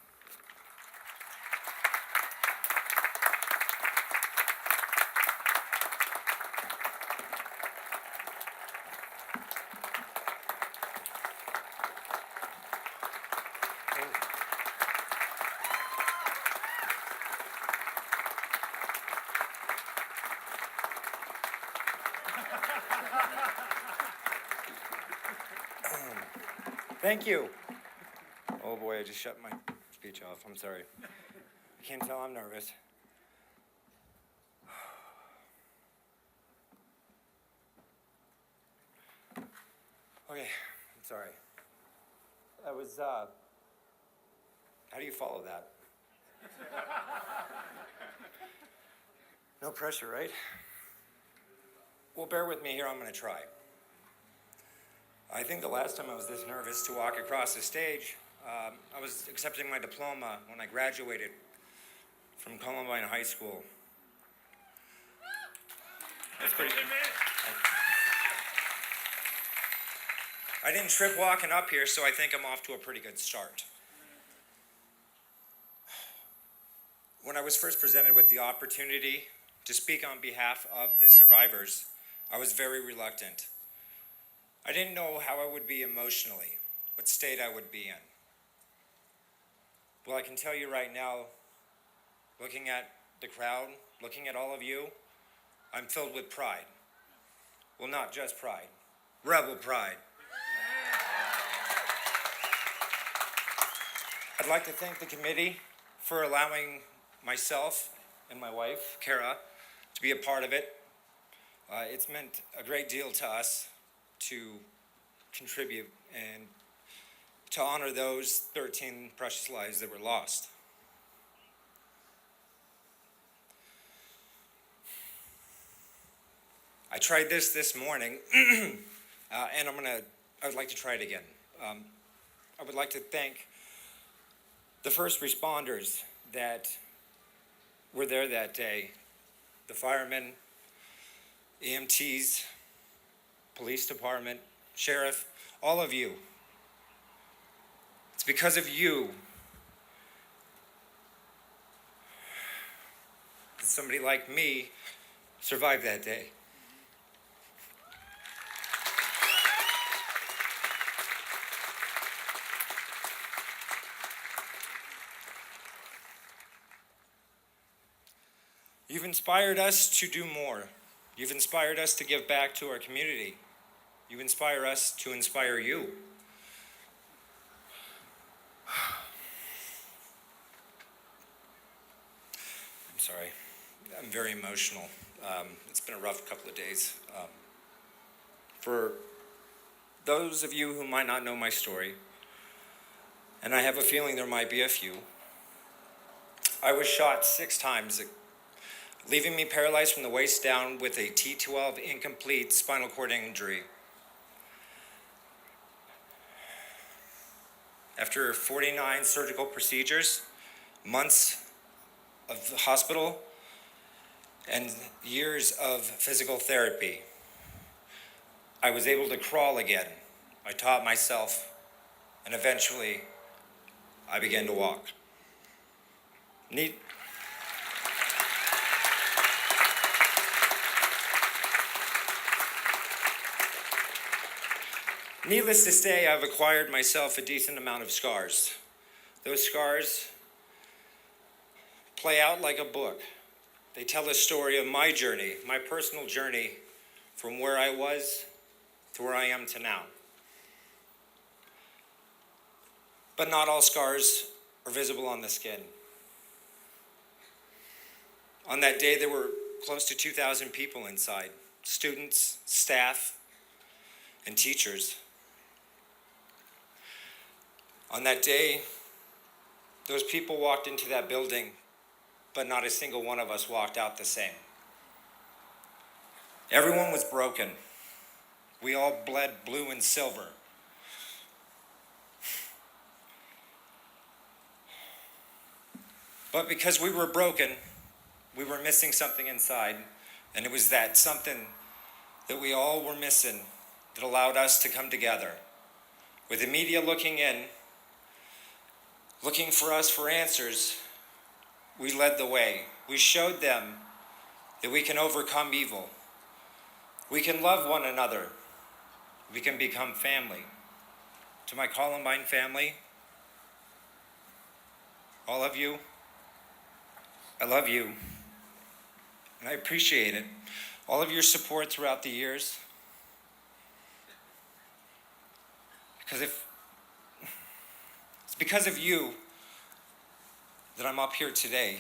Thank you. Oh boy, I just shut my speech off. I'm sorry. I can't tell I'm nervous. Okay, I'm sorry. That was, how do you follow that? No pressure, right? Well, bear with me here, I'm gonna try. I think the last time I was this nervous to walk across the stage, I was accepting my diploma when I graduated from Columbine High School. That's pretty. I didn't trip walking up here, so I think I'm off to a pretty good start. When I was first presented with the opportunity to speak on behalf of the survivors, I was very reluctant. I didn't know how I would be emotionally, what state I would be in. Well, I can tell you right now, looking at the crowd, looking at all of you, I'm filled with pride. Well, not just pride, rebel pride. I'd like to thank the committee for allowing myself and my wife, Kara, to be a part of it. It's meant a great deal to us to contribute and to honor those 13 precious lives that were lost. I tried this morning, and I would like to try it again. I would like to thank the first responders that were there that day, the firemen, EMTs, police department, sheriff, all of you. It's because of you that somebody like me survive that day. You've inspired us to do more. You've inspired us to give back to our community. You inspire us to inspire you. I'm sorry. I'm very emotional. It's been a rough couple of days. For those of you who might not know my story, and I have a feeling there might be a few, I was shot 6 times, leaving me paralyzed from the waist down with a T12 incomplete spinal cord injury. After 49 surgical procedures, months of the hospital, and years of physical therapy, I was able to crawl again. I taught myself, and eventually, I began to walk. Needless to say, I've acquired myself a decent amount of scars. Those scars play out like a book. They tell a story of my journey, my personal journey, from where I was to where I am to now. But not all scars are visible on the skin. On that day, there were close to 2,000 people inside, students, staff, and teachers. On that day, those people walked into that building, but not a single one of us walked out the same. Everyone was broken. We all bled blue and silver. But because we were broken, we were missing something inside, and it was that something that we all were missing that allowed us to come together. With the media looking in, looking for us for answers, we led the way. We showed them that we can overcome evil. We can love one another. We can become family. To my Columbine family, all of you, I love you, and I appreciate it. All of your support throughout the years. It's because of you that I'm up here today.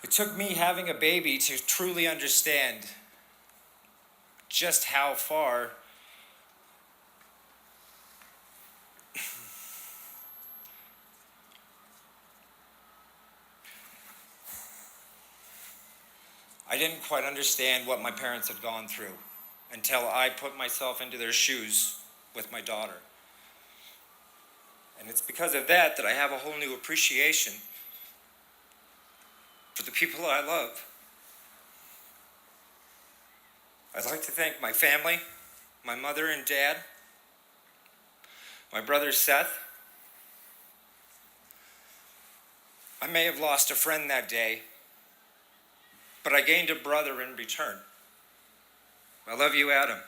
It took me having a baby to truly understand just how far I didn't quite understand what my parents had gone through until I put myself into their shoes with my daughter. And it's because of that that I have a whole new appreciation for the people I love. I'd like to thank my family, my mother and dad, my brother Seth. I may have lost a friend that day, but I gained a brother in return. I love you, Adam.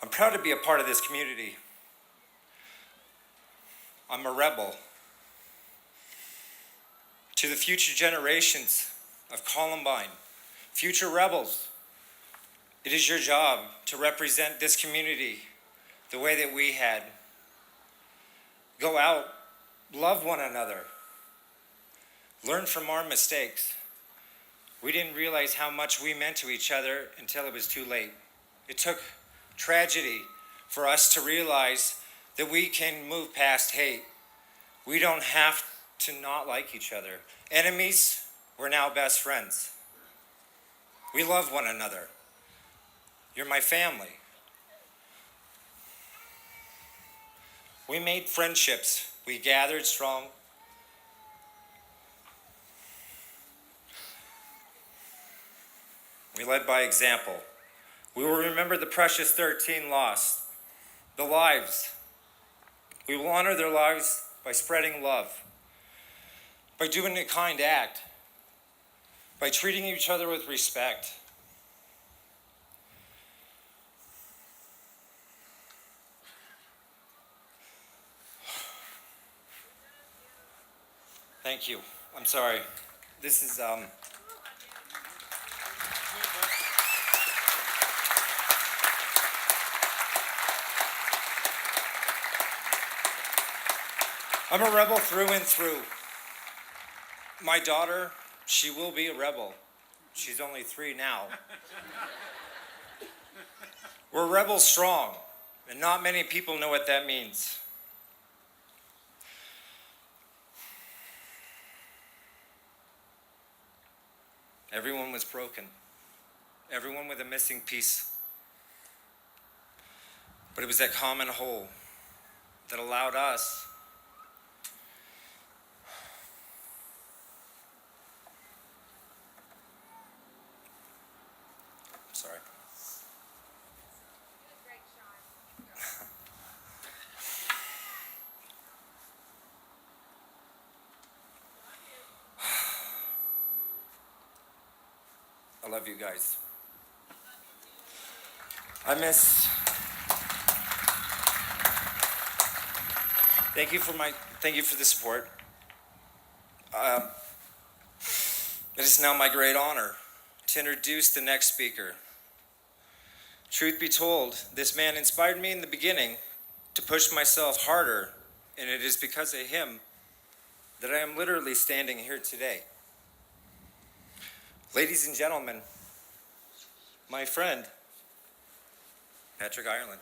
I'm proud to be a part of this community. I'm a rebel. To the future generations of Columbine, future rebels, it is your job to represent this community the way that we had. Go out, love one another, learn from our mistakes. We didn't realize how much we meant to each other until it was too late. It took tragedy for us to realize that we can move past hate. We don't have to not like each other. Enemies, we're now best friends. We love one another. You're my family. We made friendships. We gathered strong. We led by example. We will remember the precious 13 lost, the lives. We will honor their lives by spreading love, by doing a kind act, by treating each other with respect. Thank you. I'm sorry. This is, I'm a rebel through and through. My daughter, she will be a rebel. She's only 3 now. We're rebel strong, and not many people know what that means. Everyone was broken. Everyone with a missing piece. But it was that common whole that allowed us sorry. I love you guys. Thank you for the support. It is now my great honor to introduce the next speaker. Truth be told, this man inspired me in the beginning to push myself harder, and it is because of him that I am literally standing here today. Ladies and gentlemen, my friend, Patrick Ireland.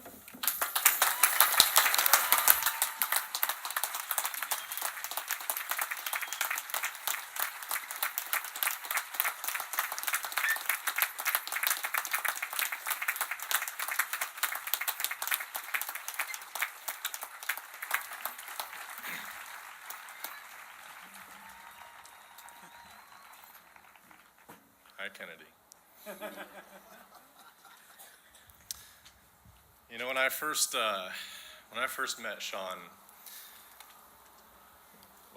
Hi, Kennedy. You know, when I first met Sean,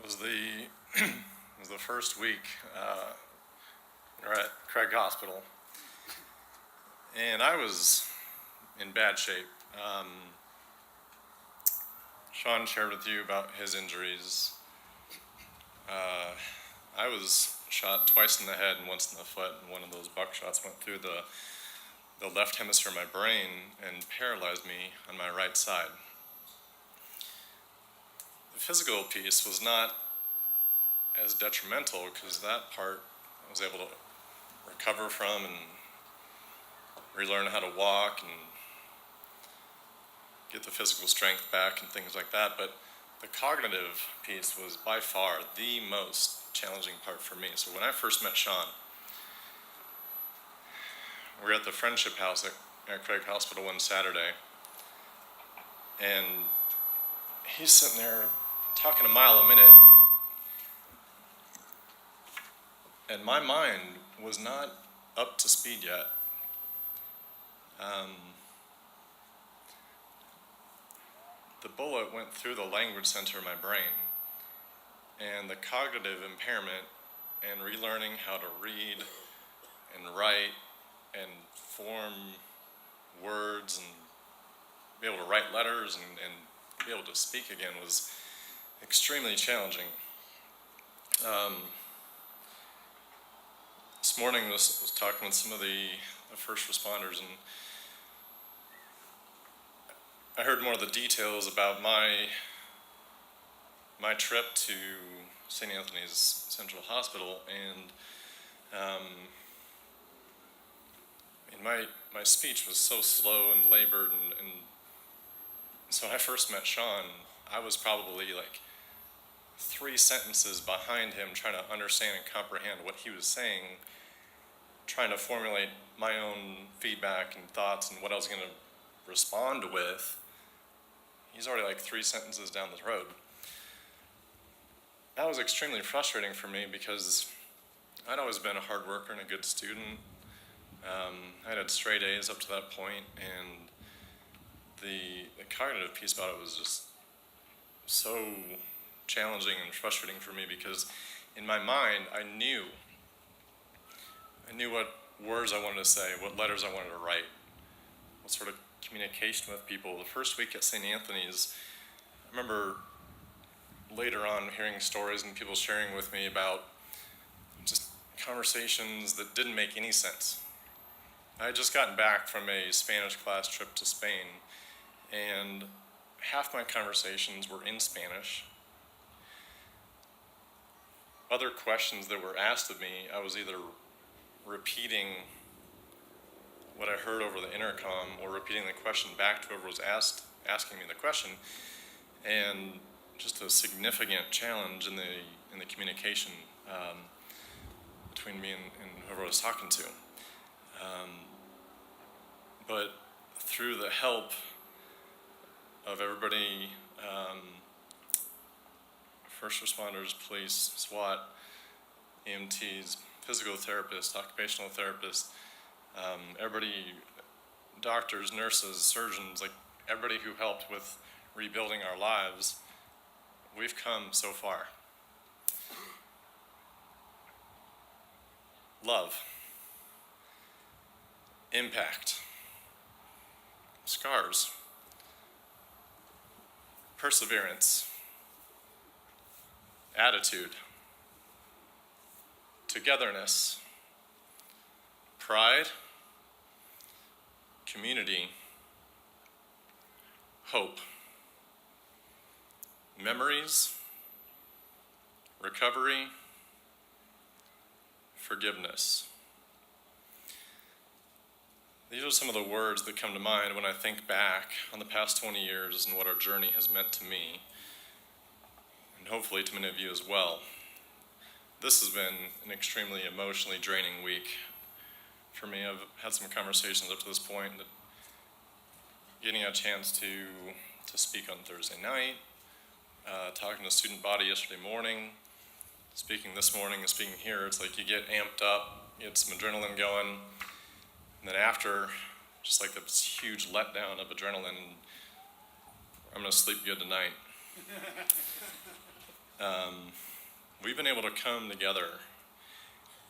was the first week we were at Craig Hospital, and I was in bad shape. Sean shared with you about his injuries. I was shot twice in the head and once in the foot, and one of those buckshots went through the left hemisphere of my brain and paralyzed me on my right side. The physical piece was not as detrimental because that part I was able to recover from and relearn how to walk and get the physical strength back and things like that. But the cognitive piece was by far the most challenging part for me. So when I first met Sean, we were at the Friendship House at Craig Hospital one Saturday, and he's sitting there talking a mile a minute, and my mind was not up to speed yet. The bullet went through the language center of my brain, and the cognitive impairment and relearning how to read and write and form words and be able to write letters and be able to speak again was extremely challenging. This morning I was talking with some of the first responders, and I heard more of the details about my trip to St. Anthony's Central Hospital, and my speech was so slow and labored, and so when I first met Sean, I was probably like 3 sentences behind him trying to understand and comprehend what he was saying, trying to formulate my own feedback and thoughts and what I was going to respond with. He's already like 3 sentences down the road. That was extremely frustrating for me because I'd always been a hard worker and a good student. I had straight A's up to that point, and the cognitive piece about it was just so challenging and frustrating for me because in my mind, I knew what words I wanted to say, what letters I wanted to write, what sort of communication with people. The first week at St. Anthony's, I remember later on hearing stories and people sharing with me about just conversations that didn't make any sense. I had just gotten back from a Spanish class trip to Spain, and half my conversations were in Spanish. Other questions that were asked of me, I was either repeating what I heard over the intercom or repeating the question back to whoever was asking me the question, and just a significant challenge in the communication between me and whoever I was talking to. But through the help of everybody, first responders, police, SWAT, EMTs, physical therapists, occupational therapists, everybody, doctors, nurses, surgeons, like everybody who helped with rebuilding our lives, we've come so far. Love, impact, scars, perseverance, attitude, togetherness, pride, community, hope, memories, recovery, forgiveness. These are some of the words that come to mind when I think back on the past 20 years and what our journey has meant to me, and hopefully to many of you as well. This has been an extremely emotionally draining week for me. I've had some conversations up to this point, that getting a chance to speak on Thursday night, talking to the student body yesterday morning, speaking this morning and speaking here, it's like you get amped up, you get some adrenaline going, and then after, just like this huge letdown of adrenaline, I'm gonna sleep good tonight. We've been able to come together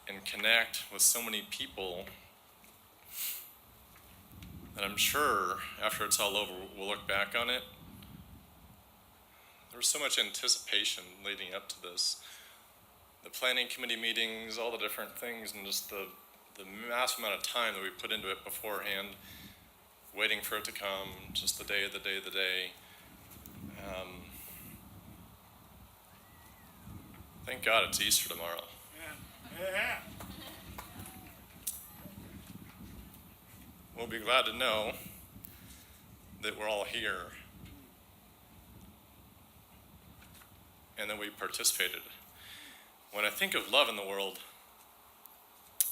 and connect with so many people that I'm sure after it's all over, we'll look back on it. There was so much anticipation leading up to this. The planning committee meetings, all the different things, and just the massive amount of time that we put into it beforehand, waiting for it to come, just the day. Thank God it's Easter tomorrow. Yeah. We'll be glad to know that we're all here and that we participated. When I think of love in the world,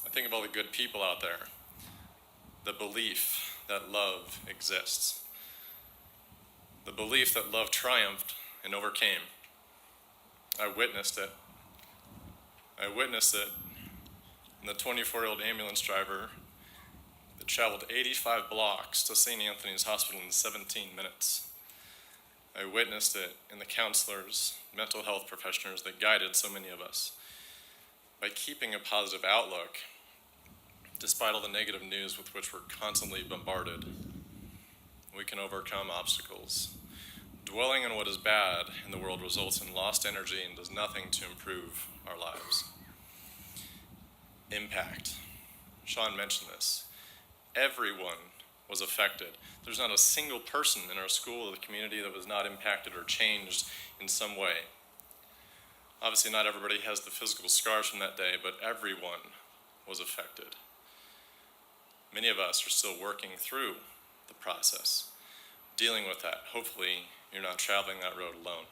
I think of all the good people out there, the belief that love exists, the belief that love triumphed and overcame. I witnessed it. I witnessed it in the 24-year-old ambulance driver that traveled 85 blocks to St. Anthony's Hospital in 17 minutes. I witnessed it in the counselors, mental health professionals that guided so many of us. By keeping a positive outlook, despite all the negative news with which we're constantly bombarded, we can overcome obstacles. Dwelling on what is bad in the world results in lost energy and does nothing to improve our lives. Impact. Sean mentioned this. Everyone was affected. There's not a single person in our school or the community that was not impacted or changed in some way. Obviously, not everybody has the physical scars from that day, but everyone was affected. Many of us are still working through the process, dealing with that. Hopefully, you're not traveling that road alone.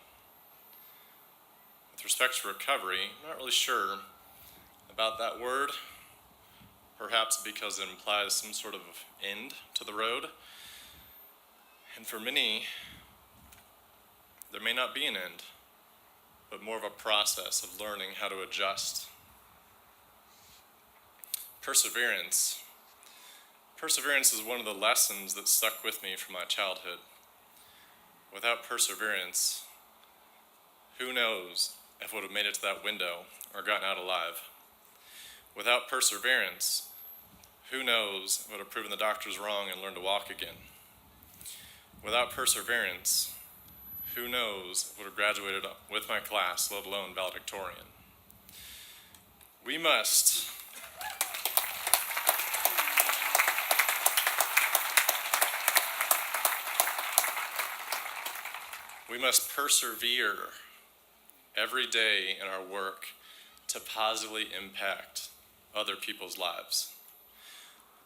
With respect to recovery, I'm not really sure about that word, perhaps because it implies some sort of end to the road. And for many, there may not be an end, but more of a process of learning how to adjust. Perseverance. Perseverance is one of the lessons that stuck with me from my childhood. Without perseverance, who knows if I would have made it to that window or gotten out alive. Without perseverance, who knows if I would have proven the doctors wrong and learned to walk again. Without perseverance, who knows if I would have graduated with my class, let alone valedictorian. We must persevere every day in our work to positively impact other people's lives.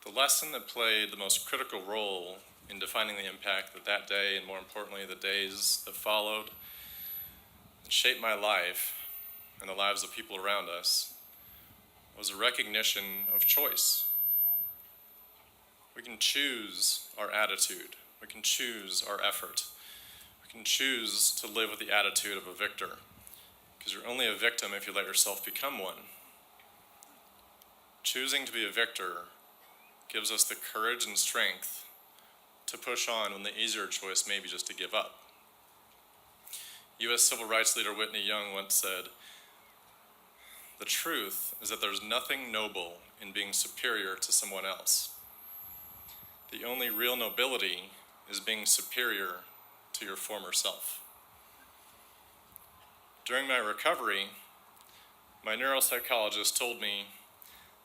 The lesson that played the most critical role in defining the impact that that day, and more importantly, the days that followed, and shaped my life and the lives of people around us, was a recognition of choice. We can choose our attitude. We can choose our effort. We can choose to live with the attitude of a victor, because you're only a victim if you let yourself become one. Choosing to be a victor gives us the courage and strength to push on when the easier choice may be just to give up. U.S. Civil Rights leader Whitney Young once said, "The truth is that there's nothing noble in being superior to someone else. The only real nobility is being superior to your former self." During my recovery, my neuropsychologist told me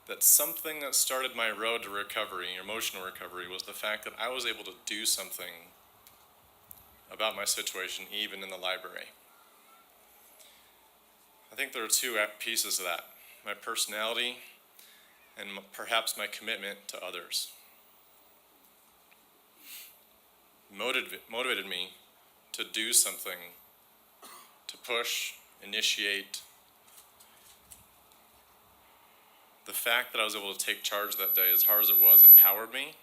that something that started my road to recovery, emotional recovery, was the fact that I was able to do something about my situation, even in the library. I think there are two pieces to that: my personality and perhaps my commitment to others. Motivated me to do something, to push, initiate. The fact that I was able to take charge that day, as hard as it was, empowered me.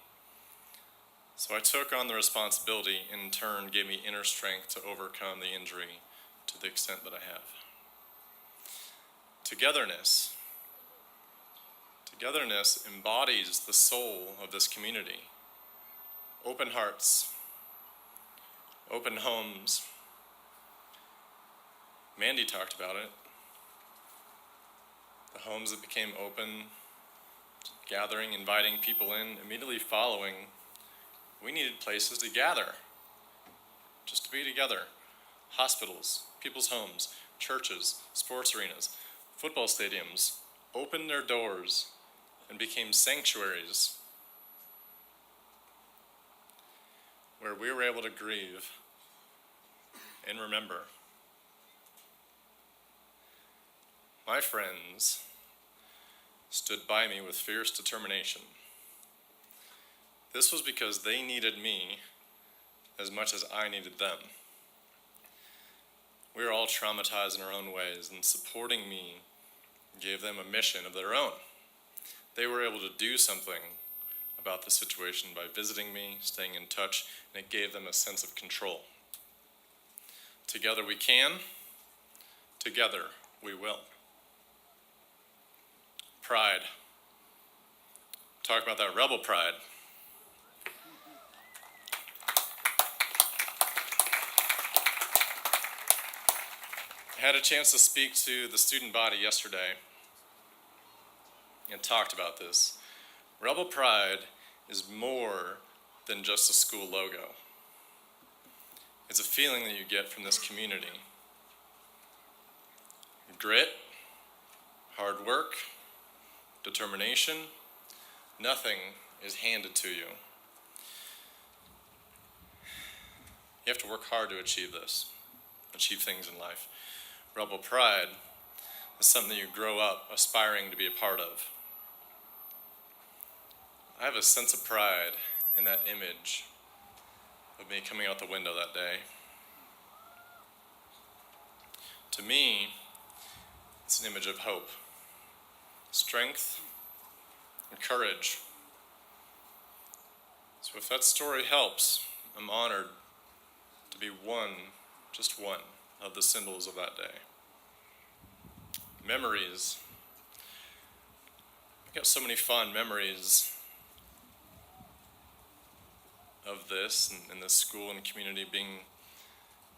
So I took on the responsibility, and in turn gave me inner strength to overcome the injury to the extent that I have. Togetherness embodies the soul of this community. Open hearts, open homes. Mandy talked about it. The homes that became open, gathering, inviting people in, immediately following, we needed places to gather, just to be together. Hospitals, people's homes, churches, sports arenas, football stadiums opened their doors and became sanctuaries where we were able to grieve and remember. My friends stood by me with fierce determination. This was because they needed me as much as I needed them. We were all traumatized in our own ways, and supporting me gave them a mission of their own. They were able to do something about the situation by visiting me, staying in touch, and it gave them a sense of control. Together we can, together we will. Pride. Talk about that rebel pride. I had a chance to speak to the student body yesterday and talked about this. Rebel pride is more than just a school logo. It's a feeling that you get from this community. Grit, hard work, determination, nothing is handed to you. You have to work hard to achieve this, achieve things in life. Rebel pride is something you grow up aspiring to be a part of. I have a sense of pride in that image of me coming out the window that day. To me, it's an image of hope, strength, and courage. So if that story helps, I'm honored to be one, just one, of the symbols of that day. Memories. I've got so many fond memories of this and this school and community being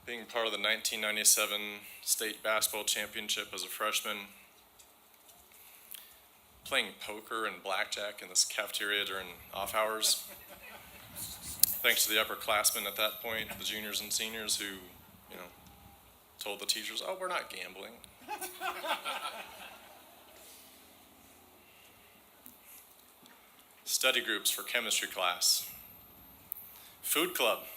being part of the 1997 state basketball championship as a freshman, playing poker and blackjack in this cafeteria during off hours, thanks to the upperclassmen at that point, the juniors and seniors who, told the teachers, "Oh, we're not gambling." Study groups for chemistry class. Food club,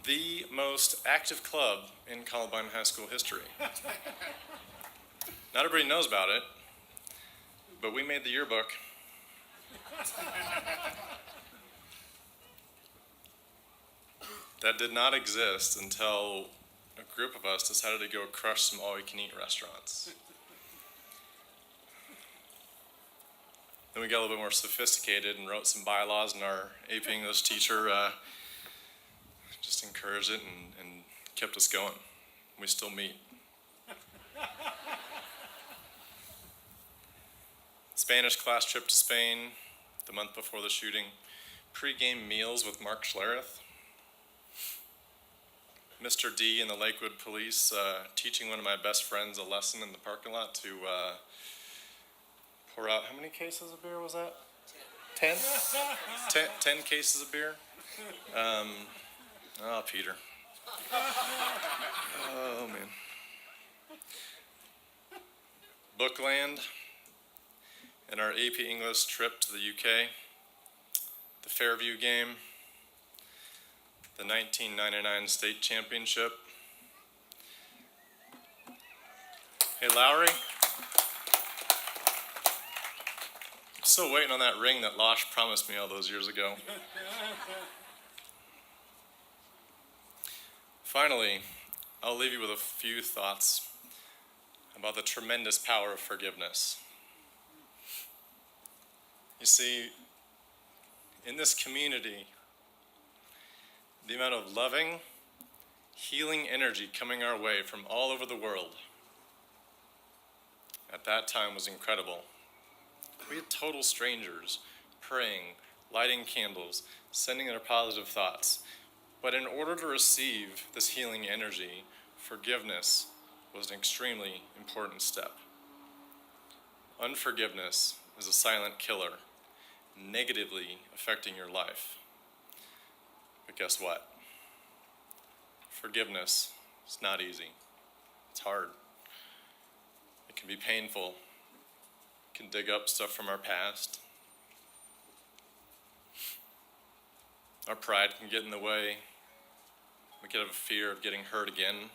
the most active club in Columbine High School history. Not everybody knows about it, but we made the yearbook. That did not exist until a group of us decided to go crush some all-you-can-eat restaurants. Then we got a little bit more sophisticated and wrote some bylaws, and our AP English teacher just encouraged it and kept us going. We still meet. Spanish class trip to Spain the month before the shooting. Pre-game meals with Mark Schlereth. Mr. D and the Lakewood Police teaching one of my best friends a lesson in the parking lot to pour out, how many cases of beer was that? 10? 10 cases of beer? Oh, Peter. Oh, man. Bookland and our AP English trip to the UK, the Fairview game, the 1999 state championship. Hey, Lowry. I'm still waiting on that ring that Losh promised me all those years ago. Finally, I'll leave you with a few thoughts about the tremendous power of forgiveness. You see, in this community, the amount of loving, healing energy coming our way from all over the world at that time was incredible. We had total strangers praying, lighting candles, sending their positive thoughts. But in order to receive this healing energy, forgiveness was an extremely important step. Unforgiveness is a silent killer, negatively affecting your life. But guess what? Forgiveness is not easy. It's hard. It can be painful. It can dig up stuff from our past. Our pride can get in the way. We could have a fear of getting hurt again.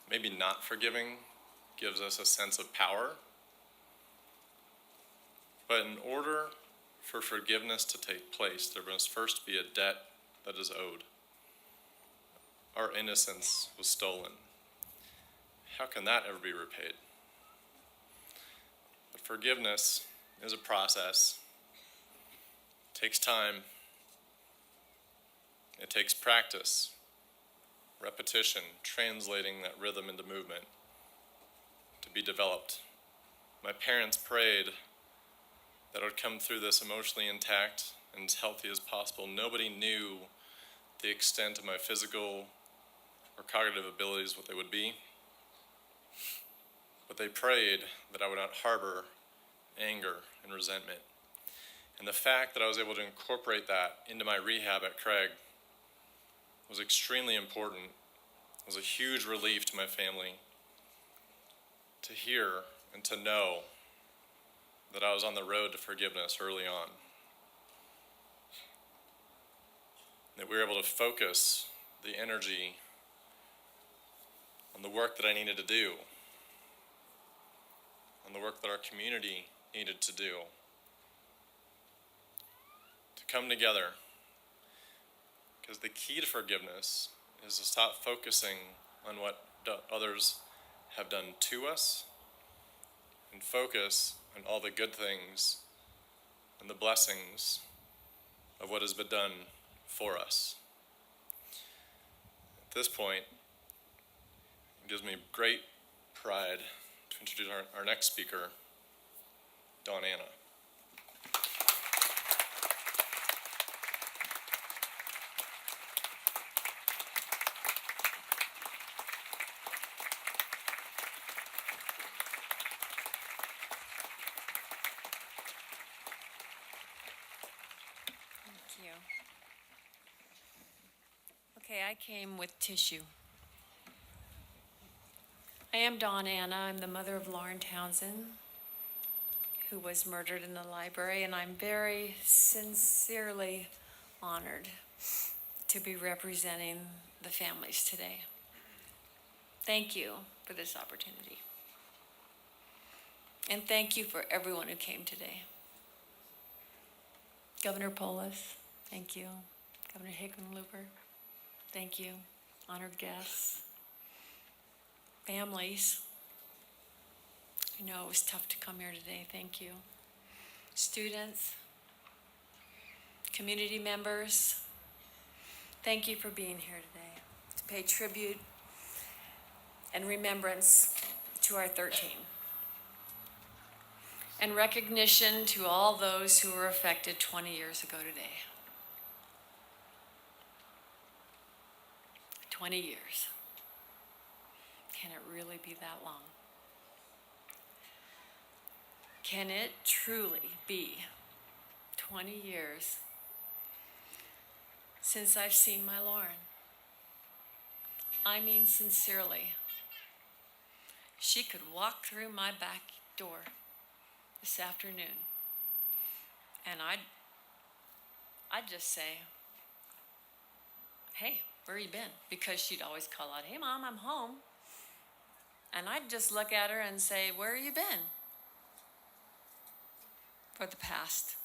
Maybe not forgiving gives us a sense of power. But in order for forgiveness to take place, there must first be a debt that is owed. Our innocence was stolen. How can that ever be repaid? But forgiveness is a process. It takes time. It takes practice, repetition, translating that rhythm into movement to be developed. My parents prayed that I would come through this emotionally intact and as healthy as possible. Nobody knew the extent of my physical or cognitive abilities, what they would be. But they prayed that I would not harbor anger and resentment. And the fact that I was able to incorporate that into my rehab at Craig was extremely important. It was a huge relief to my family to hear and to know that I was on the road to forgiveness early on. That we were able to focus the energy on the work that I needed to do, on the work that our community needed to do, to come together. Because the key to forgiveness is to stop focusing on what others have done to us and focus on all the good things and the blessings of what has been done for us. At this point, it gives me great pride to introduce our next speaker, Dawn Anna. Okay, I came with tissue. I am Dawn Anna. I'm the mother of Lauren Townsend, who was murdered in the library, and I'm very sincerely honored to be representing the families today. Thank you for this opportunity. And thank you for everyone who came today. Governor Polis, thank you. Governor Hickenlooper, thank you. Honored guests, families. I know it was tough to come here today, thank you. Students, community members, thank you for being here today to pay tribute and remembrance to our 13. And recognition to all those who were affected 20 years ago today. 20 years. Can it really be that long? Can it truly be 20 years since I've seen my Lauren? I mean sincerely. She could walk through my back door this afternoon and I'd just say, hey, where you been? Because she'd always call out, hey Mom, I'm home. And I'd just look at her and say, where you been? For the past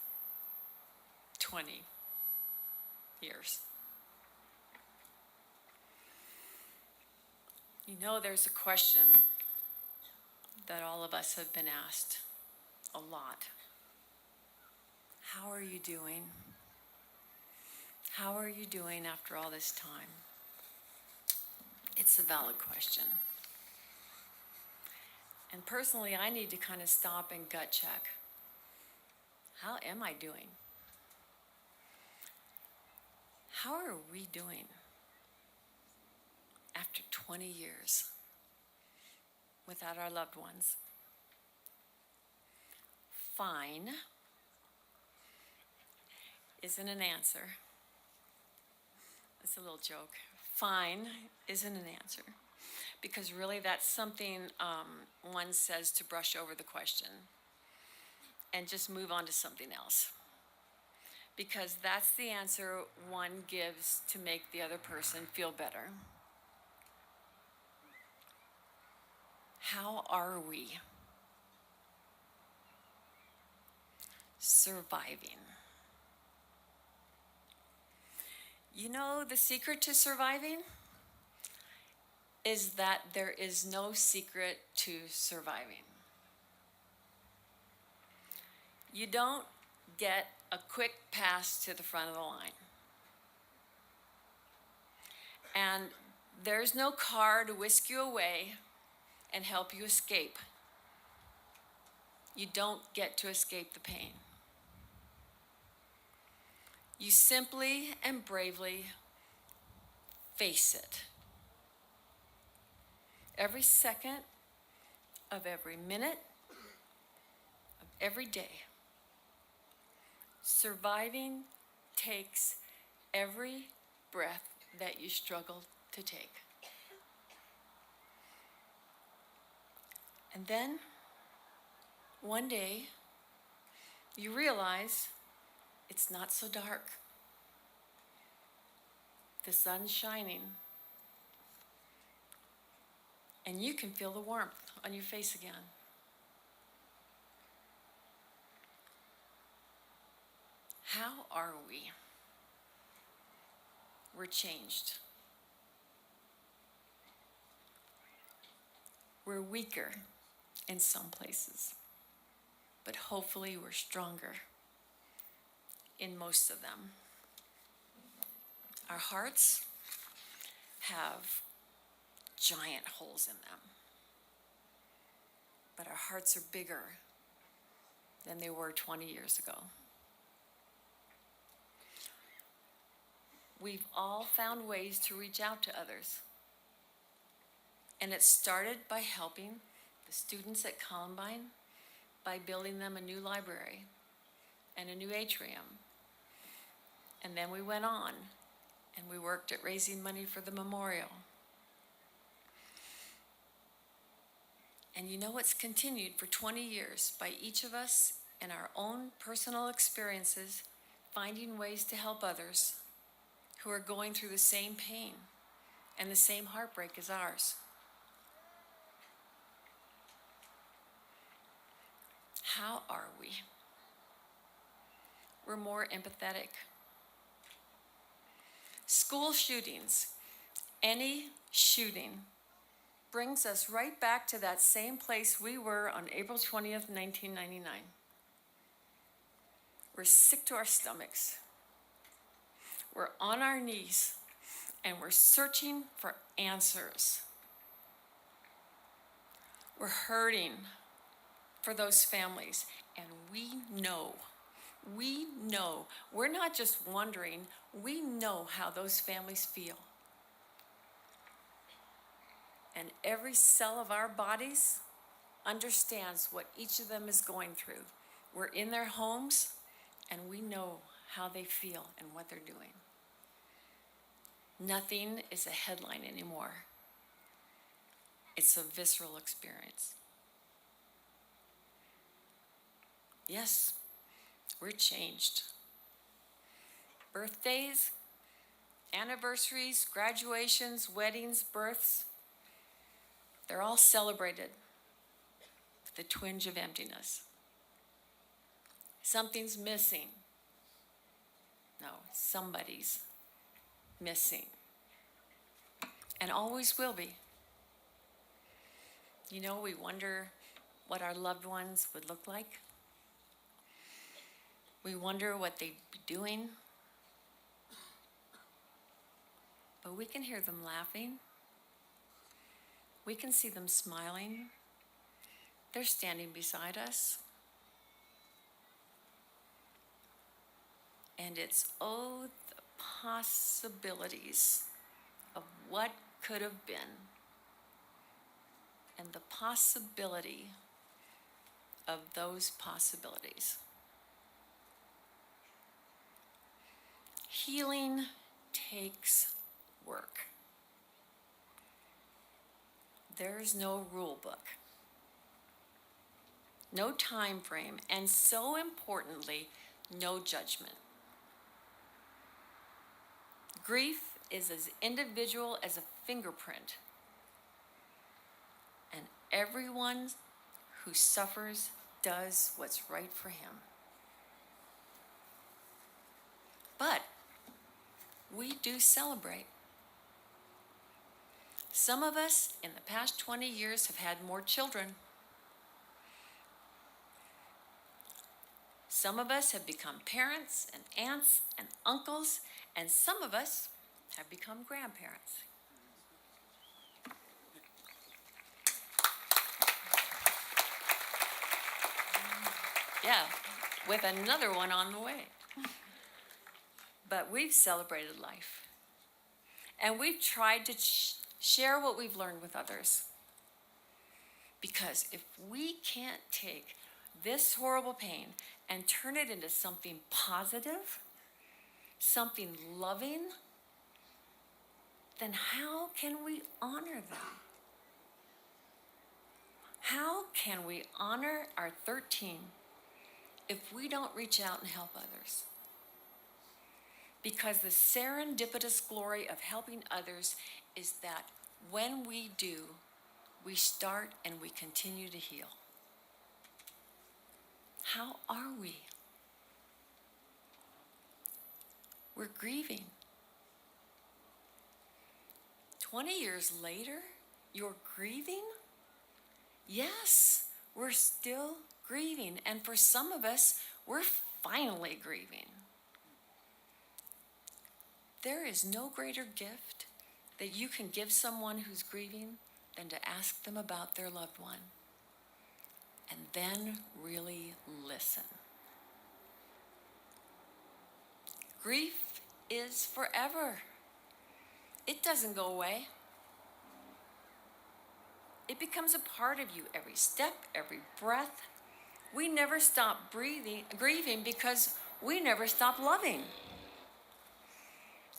20 years. You know, there's a question that all of us have been asked a lot. How are you doing? How are you doing after all this time? It's a valid question. And personally, I need to kind of stop and gut check. How am I doing? How are we doing after 20 years without our loved ones? Fine isn't an answer. It's a little joke. Fine isn't an answer. Because really that's something one says to brush over the question and just move on to something else. Because that's the answer one gives to make the other person feel better. How are we surviving? You know, the secret to surviving is that there is no secret to surviving. You don't get a quick pass to the front of the line. And there's no car to whisk you away and help you escape. You don't get to escape the pain. You simply and bravely face it. Every second of every minute of every day. Surviving takes every breath that you struggle to take. And then, one day, you realize it's not so dark. The sun's shining. And you can feel the warmth on your face again. How are we? We're changed. We're weaker in some places, but hopefully we're stronger in most of them. Our hearts have giant holes in them, but our hearts are bigger than they were 20 years ago. We've all found ways to reach out to others. And it started by helping the students at Columbine by building them a new library and a new atrium. And then we went on And we worked at raising money for the memorial. And you know, it's continued for 20 years by each of us in our own personal experiences, finding ways to help others who are going through the same pain and the same heartbreak as ours. How are we? We're more empathetic. School shootings, any shooting, brings us right back to that same place we were on April 20th, 1999. We're sick to our stomachs. We're on our knees, and we're searching for answers. We're hurting for those families, and we know, we're not just wondering, we know how those families feel. And every cell of our bodies understands what each of them is going through. We're in their homes, and we know how they feel and what they're doing. Nothing is a headline anymore. It's a visceral experience. Yes, we're changed. Birthdays, anniversaries, graduations, weddings, births, they're all celebrated with a twinge of emptiness. Something's missing. No, somebody's missing. And always will be. You know, we wonder what our loved ones would look like. We wonder what they'd be doing. But we can hear them laughing. We can see them smiling. They're standing beside us. And it's, oh, the possibilities of what could have been, and the possibility of those possibilities. Healing takes work. There's no rule book, no time frame, and so importantly, no judgment. Grief is as individual as a fingerprint, and everyone who suffers does what's right for him. But we do celebrate. Some of us in the past 20 years have had more children. Some of us have become parents and aunts and uncles, and some of us have become grandparents. Yeah, with another one on the way. But we've celebrated life. And we've tried to share what we've learned with others. Because if we can't take this horrible pain and turn it into something positive, something loving, then how can we honor them? How can we honor our 13 if we don't reach out and help others? Because the serendipitous glory of helping others is that when we do, we start and we continue to heal. How are we? We're grieving. 20 years later, you're grieving? Yes, we're still grieving. And for some of us, we're finally grieving. There is no greater gift that you can give someone who's grieving than to ask them about their loved one. And then really listen. Grief is forever. It doesn't go away. It becomes a part of you every step, every breath. We never stop grieving because we never stop loving.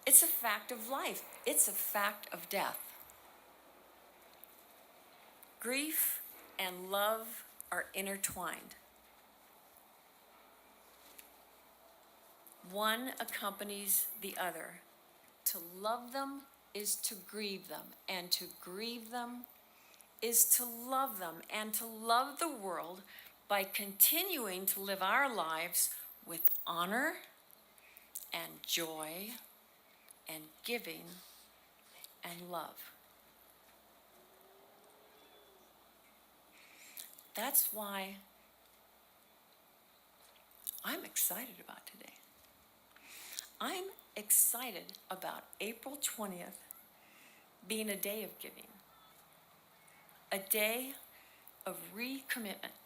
It's a fact of life. It's a fact of death. Grief and love are intertwined. One accompanies the other. To love them is to grieve them, and to grieve them is to love them, and to love the world by continuing to live our lives with honor and joy and giving and love. That's why I'm excited about today. I'm excited about April 20th being a day of giving, a day of recommitment.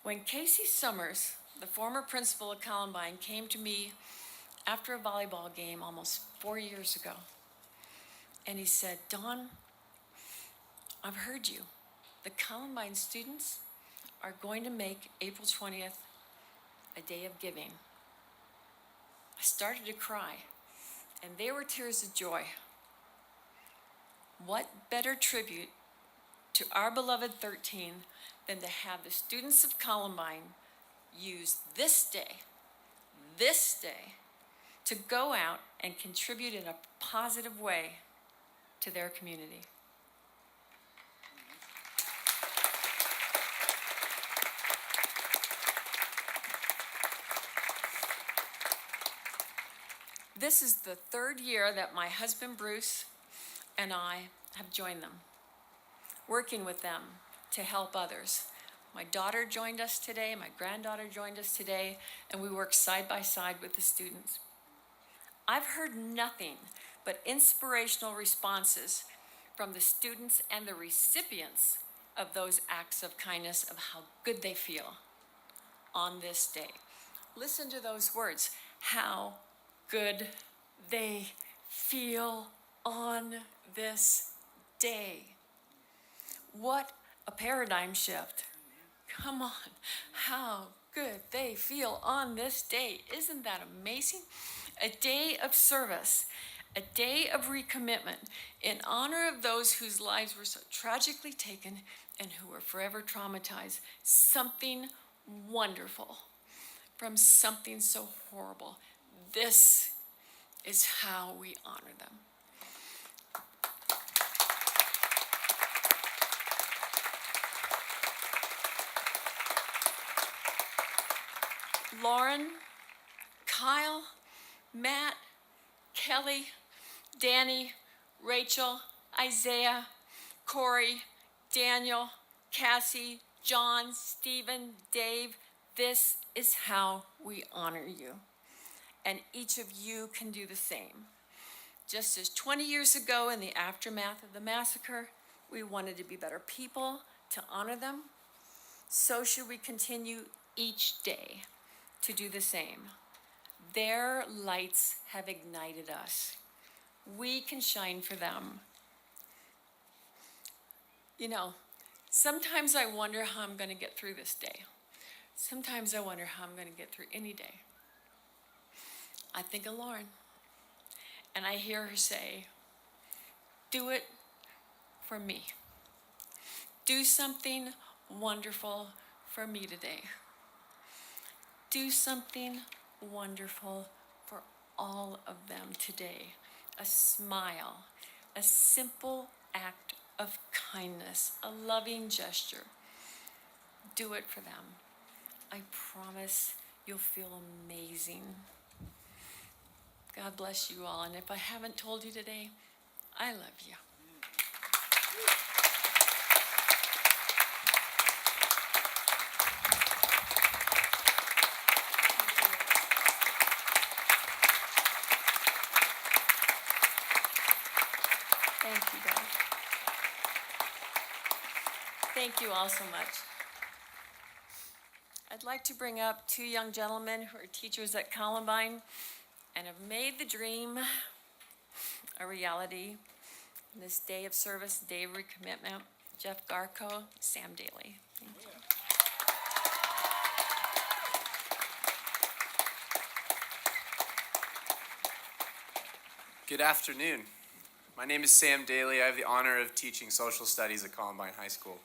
When Casey Summers, the former principal of Columbine, came to me after a volleyball game almost 4 years ago, and he said, "Dawn, I've heard you. The Columbine students are going to make April 20th a day of giving." I started to cry, and they were tears of joy. What better tribute to our beloved 13 than to have the students of Columbine use this day, to go out and contribute in a positive way to their community. This is the third year that my husband Bruce and I have joined them, working with them to help others. My daughter joined us today, my granddaughter joined us today, and we work side by side with the students. I've heard nothing but inspirational responses from the students and the recipients of those acts of kindness, of how good they feel on this day. Listen to those words, how good they feel on this day. What a paradigm shift. Come on, how good they feel on this day. Isn't that amazing? A day of service, a day of recommitment in honor of those whose lives were so tragically taken and who were forever traumatized. Something wonderful from something so horrible. This is how we honor them. Lauren, Kyle, Matt, Kelly, Danny, Rachel, Isaiah, Corey, Daniel, Cassie, John, Stephen, Dave, this is how we honor you. And each of you can do the same. Just as 20 years ago in the aftermath of the massacre, we wanted to be better people to honor them, so should we continue each day to do the same. Their lights have ignited us. We can shine for them. You know, sometimes I wonder how I'm going to get through this day. Sometimes I wonder how I'm going to get through any day. I think of Lauren, and I hear her say, "Do it for me. Do something wonderful for me today. Do something wonderful for all of them today." A smile, a simple act of kindness, a loving gesture. Do it for them. I promise you'll feel amazing. God bless you all. And if I haven't told you today, I love you. Thank you, guys. Thank you all so much. I'd like to bring up two young gentlemen who are teachers at Columbine and have made the dream a reality in this day of service, day of recommitment. Jeff Garco, Sam Daly. Thank you. Good afternoon. My name is Sam Daly. I have the honor of teaching social studies at Columbine High School.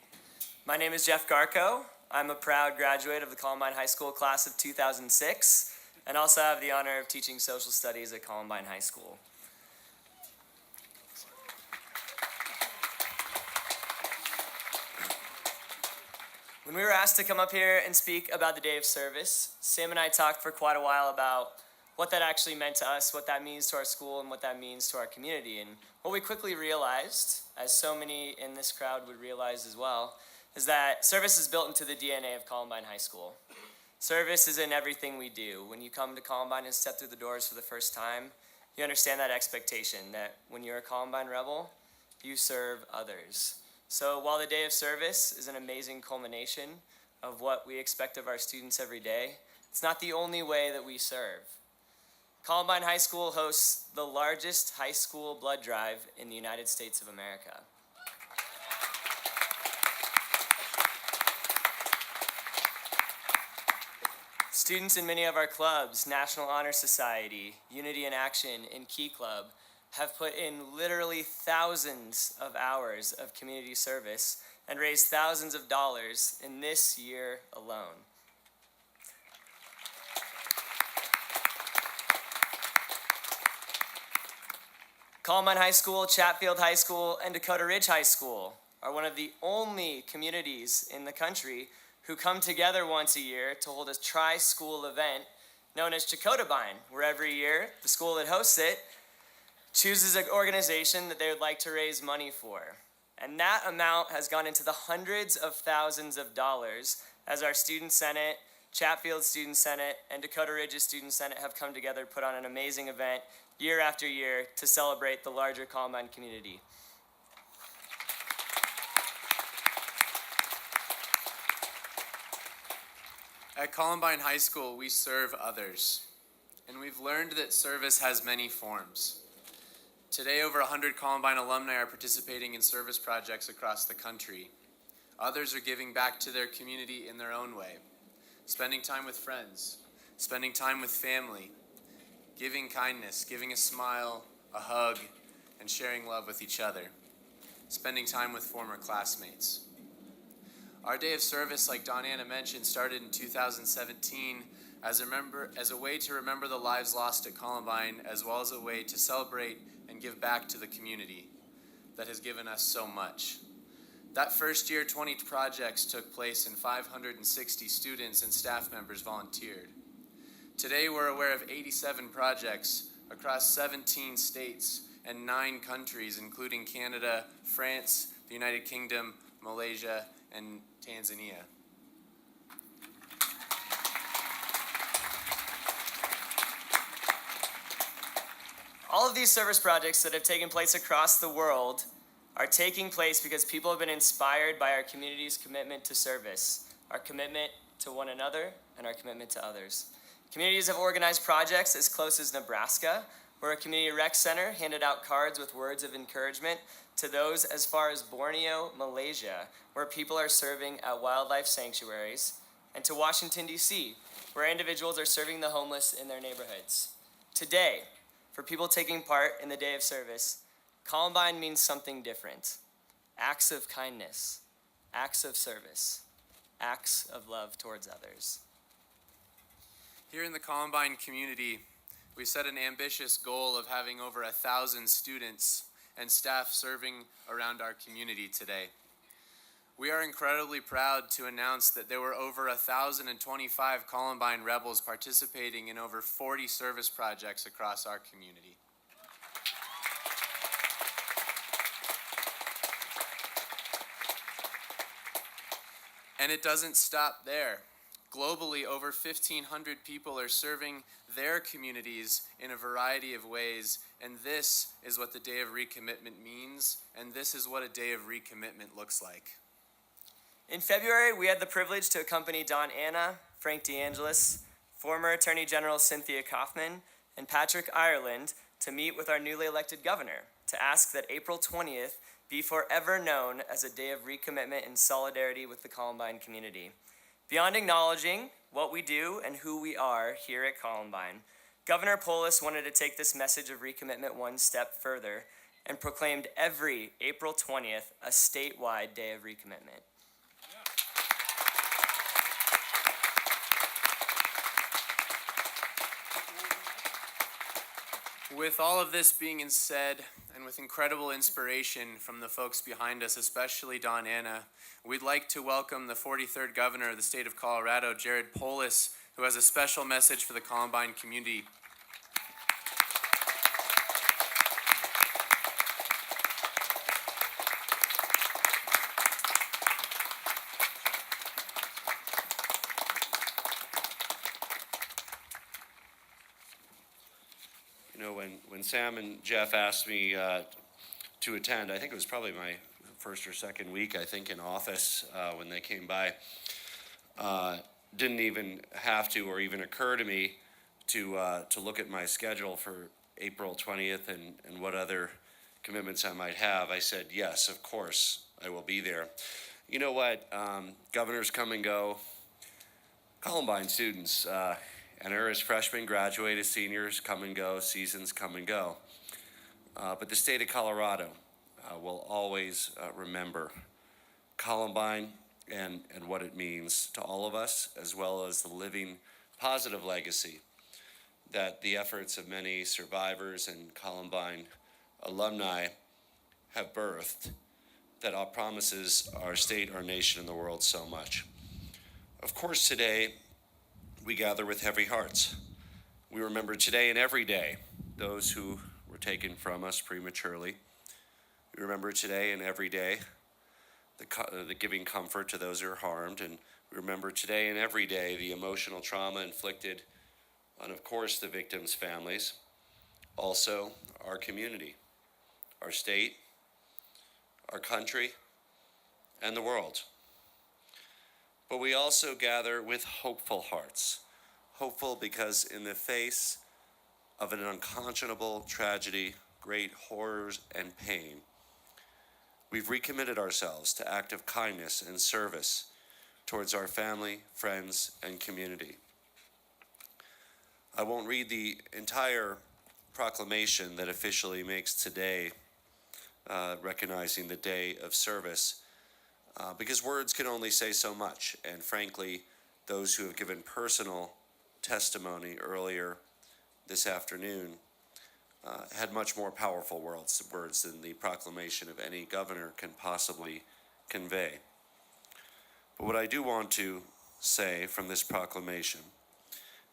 My name is Jeff Garco. I'm a proud graduate of the Columbine High School class of 2006, and also have the honor of teaching social studies at Columbine High School. When we were asked to come up here and speak about the Day of Service, Sam and I talked for quite a while about what that actually meant to us, what that means to our school, and what that means to our community. And what we quickly realized, as so many in this crowd would realize as well, is that service is built into the DNA of Columbine High School. Service is in everything we do. When you come to Columbine and step through the doors for the first time, you understand that expectation that when you're a Columbine Rebel, you serve others. So while the Day of Service is an amazing culmination of what we expect of our students every day, it's not the only way that we serve. Columbine High School hosts the largest high school blood drive in the United States of America. Students in many of our clubs, National Honor Society, Unity in Action, and Key Club, have put in literally thousands of hours of community service and raised thousands of dollars in this year alone. Columbine High School, Chatfield High School, and Dakota Ridge High School are one of the only communities in the country who come together once a year to hold a tri-school event known as Chakotabine, where every year the school that hosts it chooses an organization that they would like to raise money for. And that amount has gone into the hundreds of thousands of dollars as our Student Senate, Chatfield Student Senate, and Dakota Ridge's Student Senate have come together to put on an amazing event year after year to celebrate the larger Columbine community. At Columbine High School, we serve others, and we've learned that service has many forms. Today, over 100 Columbine alumni are participating in service projects across the country. Others are giving back to their community in their own way, spending time with friends, spending time with family, giving kindness, giving a smile, a hug, and sharing love with each other, spending time with former classmates. Our Day of Service, like Donanna mentioned, started in 2017 as a way to remember the lives lost at Columbine, as well as a way to celebrate and give back to the community that has given us so much. That first year, 20 projects took place and 560 students and staff members volunteered. Today, we're aware of 87 projects across 17 states and 9 countries, including Canada, France, the United Kingdom, Malaysia, and Tanzania. All of these service projects that have taken place across the world are taking place because people have been inspired by our community's commitment to service, our commitment to one another, and our commitment to others. Communities have organized projects as close as Nebraska, where a community rec center handed out cards with words of encouragement to those as far as Borneo, Malaysia, where people are serving at wildlife sanctuaries, and to Washington, D.C., where individuals are serving the homeless in their neighborhoods. Today, for people taking part in the Day of Service, Columbine means something different. Acts of kindness, acts of service, acts of love towards others. Here in the Columbine community, we set an ambitious goal of having over 1,000 students and staff serving around our community today. We are incredibly proud to announce that there were over 1,025 Columbine Rebels participating in over 40 service projects across our community. And it doesn't stop there. Globally, over 1,500 people are serving their communities in a variety of ways, and this is what the Day of Recommitment means, and this is what a Day of Recommitment looks like. In February, we had the privilege to accompany Don Anna, Frank DeAngelis, former Attorney General Cynthia Kaufman, and Patrick Ireland to meet with our newly elected governor to ask that April 20th be forever known as a day of recommitment and solidarity with the Columbine community. Beyond acknowledging what we do and who we are here at Columbine, Governor Polis wanted to take this message of recommitment one step further and proclaimed every April 20th a statewide day of recommitment. With all of this being said, and with incredible inspiration from the folks behind us, especially Don Anna, we'd like to welcome the 43rd Governor of the state of Colorado, Jared Polis, who has a special message for the Columbine community. You know, when Sam and Jeff asked me to attend, I think it was probably my first or second week, I think, in office when they came by, didn't even have to or even occur to me to look at my schedule for April 20th and what other commitments I might have. I said, yes, of course, I will be there. You know what? Governors come and go. Columbine students enter as freshmen, graduate as seniors, come and go, seasons come and go. But the state of Colorado will always remember Columbine and what it means to all of us, as well as the living positive legacy that the efforts of many survivors and Columbine alumni have birthed that promises our state, our nation, and the world so much. Of course, today, we gather with heavy hearts. We remember today and every day those who were taken from us prematurely. We remember today and every day the giving comfort to those who are harmed, and we remember today and every day the emotional trauma inflicted on, of course, the victims' families, also our community, our state, our country, and the world. But we also gather with hopeful hearts. Hopeful because in the face of an unconscionable tragedy, great horrors and pain, we've recommitted ourselves to act of kindness and service towards our family, friends, and community. I won't read the entire proclamation that officially makes today recognizing the Day of Service, because words can only say so much, and frankly, those who have given personal testimony earlier this afternoon had much more powerful words than the proclamation of any governor can possibly convey. But what I do want to say from this proclamation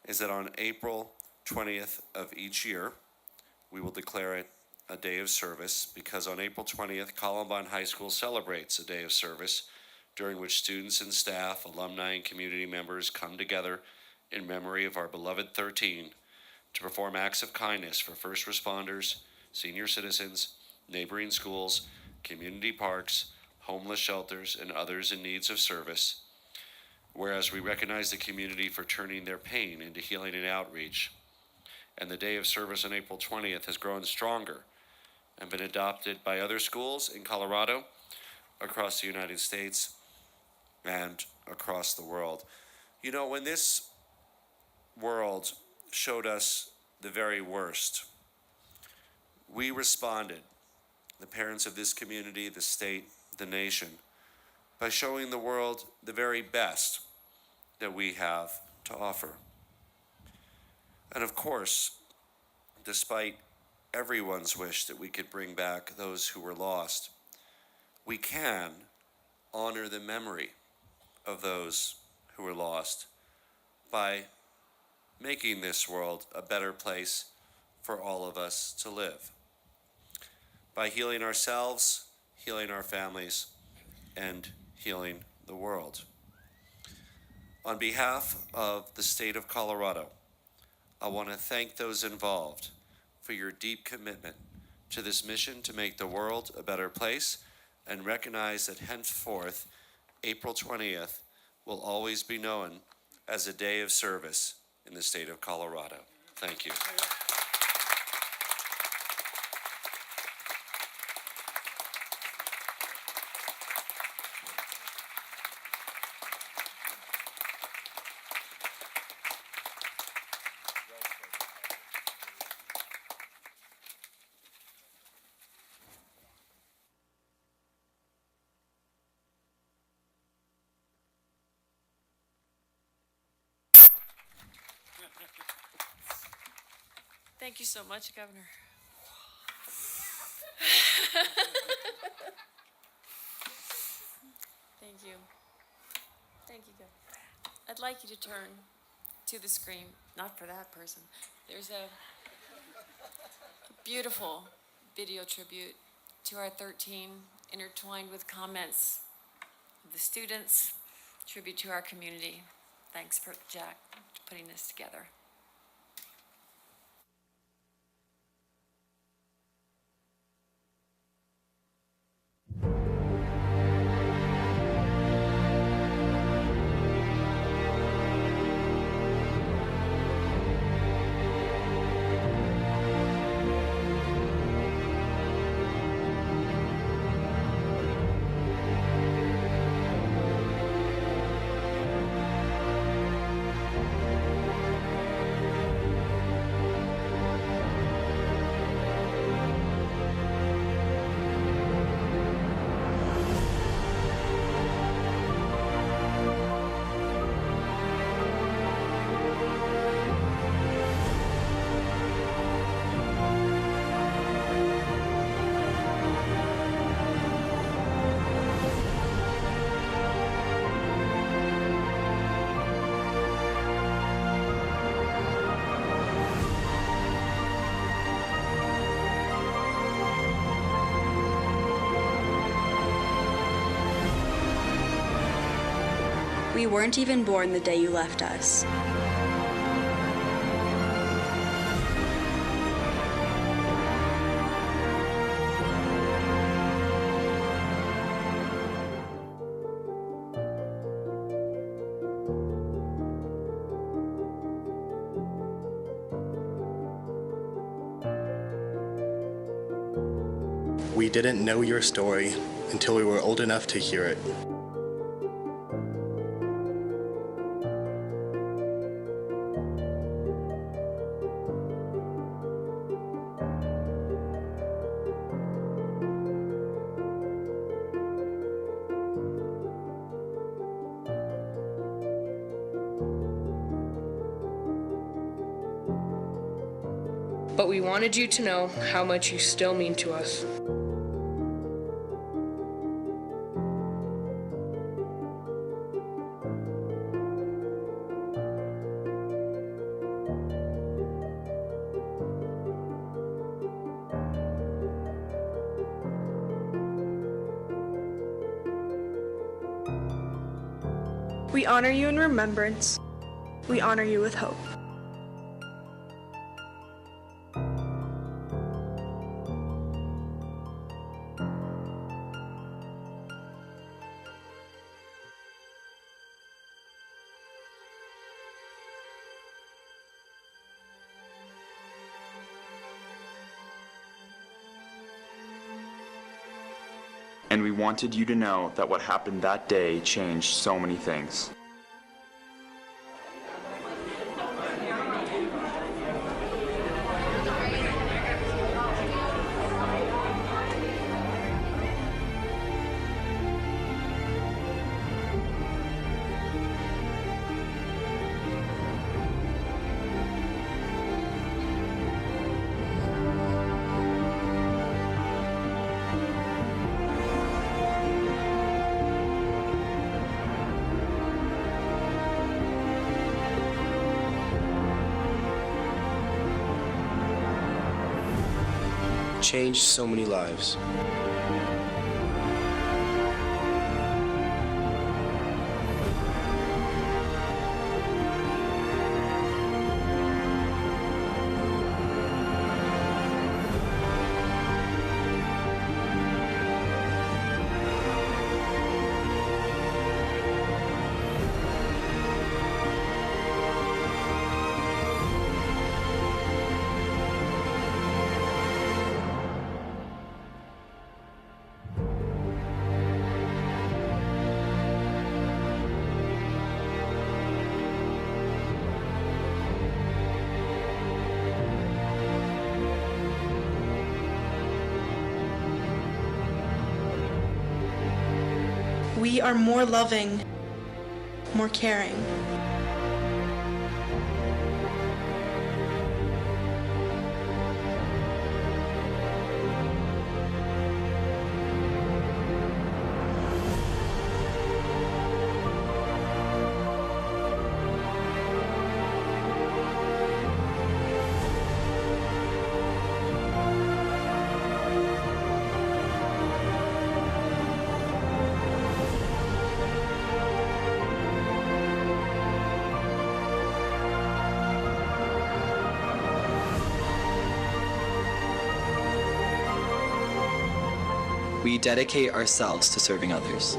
is that on April 20th of each year, we will declare it a day of service, because on April 20th, Columbine High School celebrates a day of service during which students and staff, alumni, and community members come together in memory of our beloved 13 to perform acts of kindness for first responders, senior citizens, neighboring schools, community parks, homeless shelters, and others in needs of service. Whereas we recognize the community for turning their pain into healing and outreach. And the Day of Service on April 20th has grown stronger and been adopted by other schools in Colorado, across the United States, and across the world. You know, when this world showed us the very worst, we responded, the parents of this community, the state, the nation, by showing the world the very best that we have to offer. And of course, despite everyone's wish that we could bring back those who were lost, we can honor the memory of those who were lost by making this world a better place for all of us to live, by healing ourselves, healing our families, and healing the world. On behalf of the state of Colorado, I want to thank those involved for your deep commitment to this mission to make the world a better place, and recognize that henceforth, April 20th will always be known as a day of service in the state of Colorado. Thank you. Thank you so much, Governor. Thank you. Thank you, Governor. I'd like you to turn to the screen, not for that person. There's a beautiful video tribute to our 13, intertwined with comments of the students, tribute to our community. Thanks for Jack putting this together. We weren't even born the day you left us. We didn't know your story until we were old enough to hear it. But we wanted you to know how much you still mean to us. We honor you in remembrance. We honor you with hope. And we wanted you to know that what happened that day changed so many things. Changed so many lives. We are more loving, more caring. We dedicate ourselves to serving others.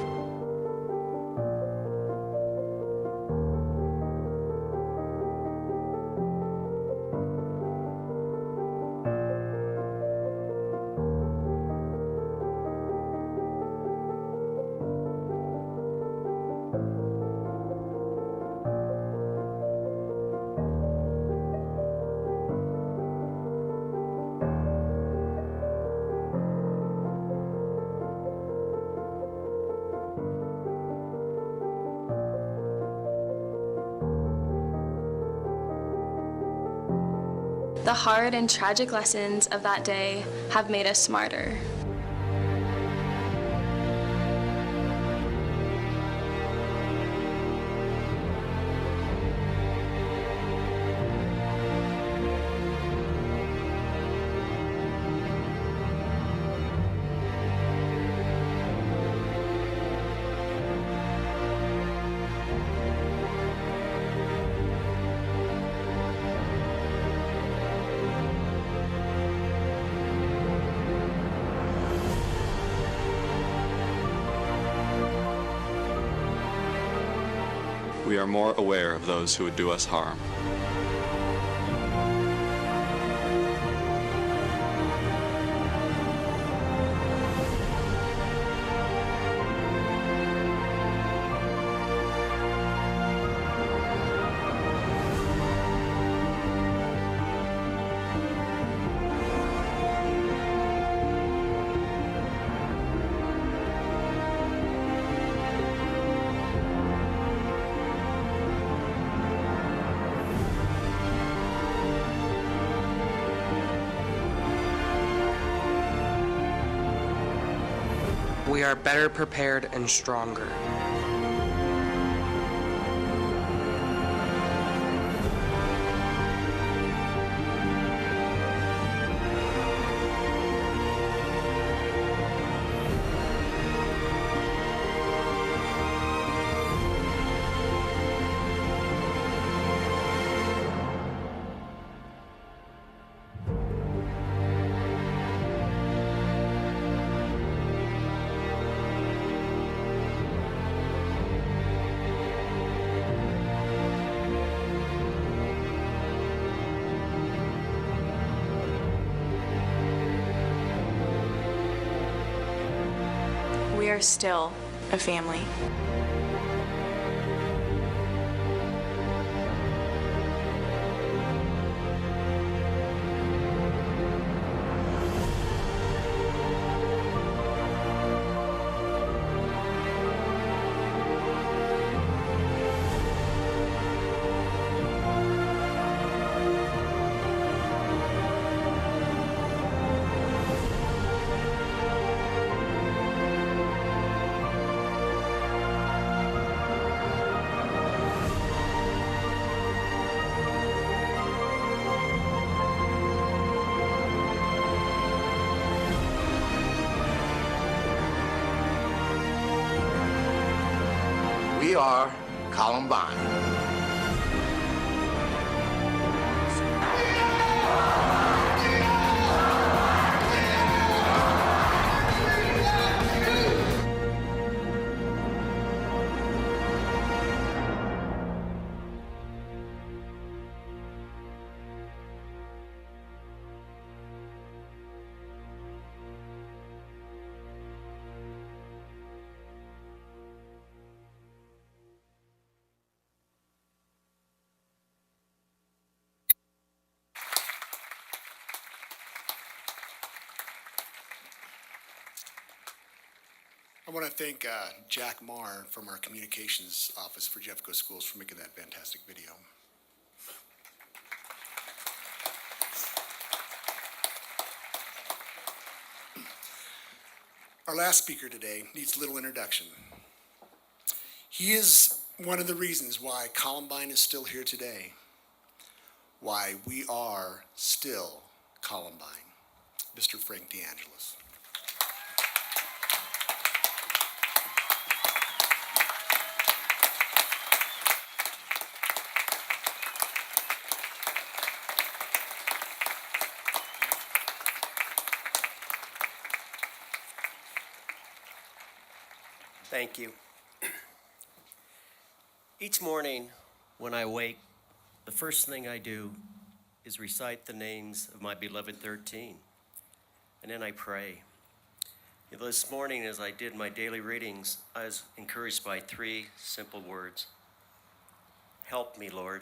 The hard and tragic lessons of that day have made us smarter. We are more aware of those who would do us harm. We are better prepared and stronger. We are still a family. We are Columbine. I want to thank Jack Marr from our communications office for Jeffco Schools for making that fantastic video. Our last speaker today needs little introduction. He is one of the reasons why Columbine is still here today, why we are still Columbine. Mr. Frank DeAngelis. Thank you. Each morning when I wake, the first thing I do is recite the names of my beloved 13, and then I pray. This morning, as I did my daily readings, I was encouraged by 3 simple words. Help me, Lord.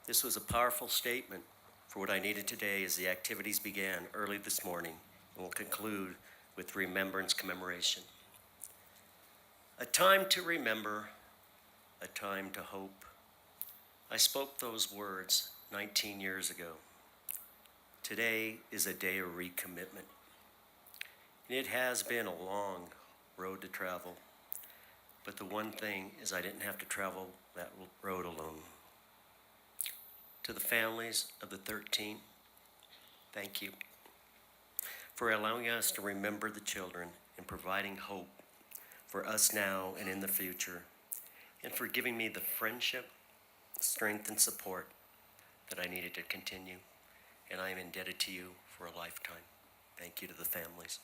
This was a powerful statement for what I needed today as the activities began early this morning and will conclude with remembrance commemoration. A time to remember, a time to hope. I spoke those words 19 years ago. Today is a day of recommitment. It has been a long road to travel, but the one thing is I didn't have to travel that road alone. To the families of the 13, thank you for allowing us to remember the children and providing hope for us now and in the future, and for giving me the friendship, strength, and support that I needed to continue, and I am indebted to you for a lifetime. Thank you to the families.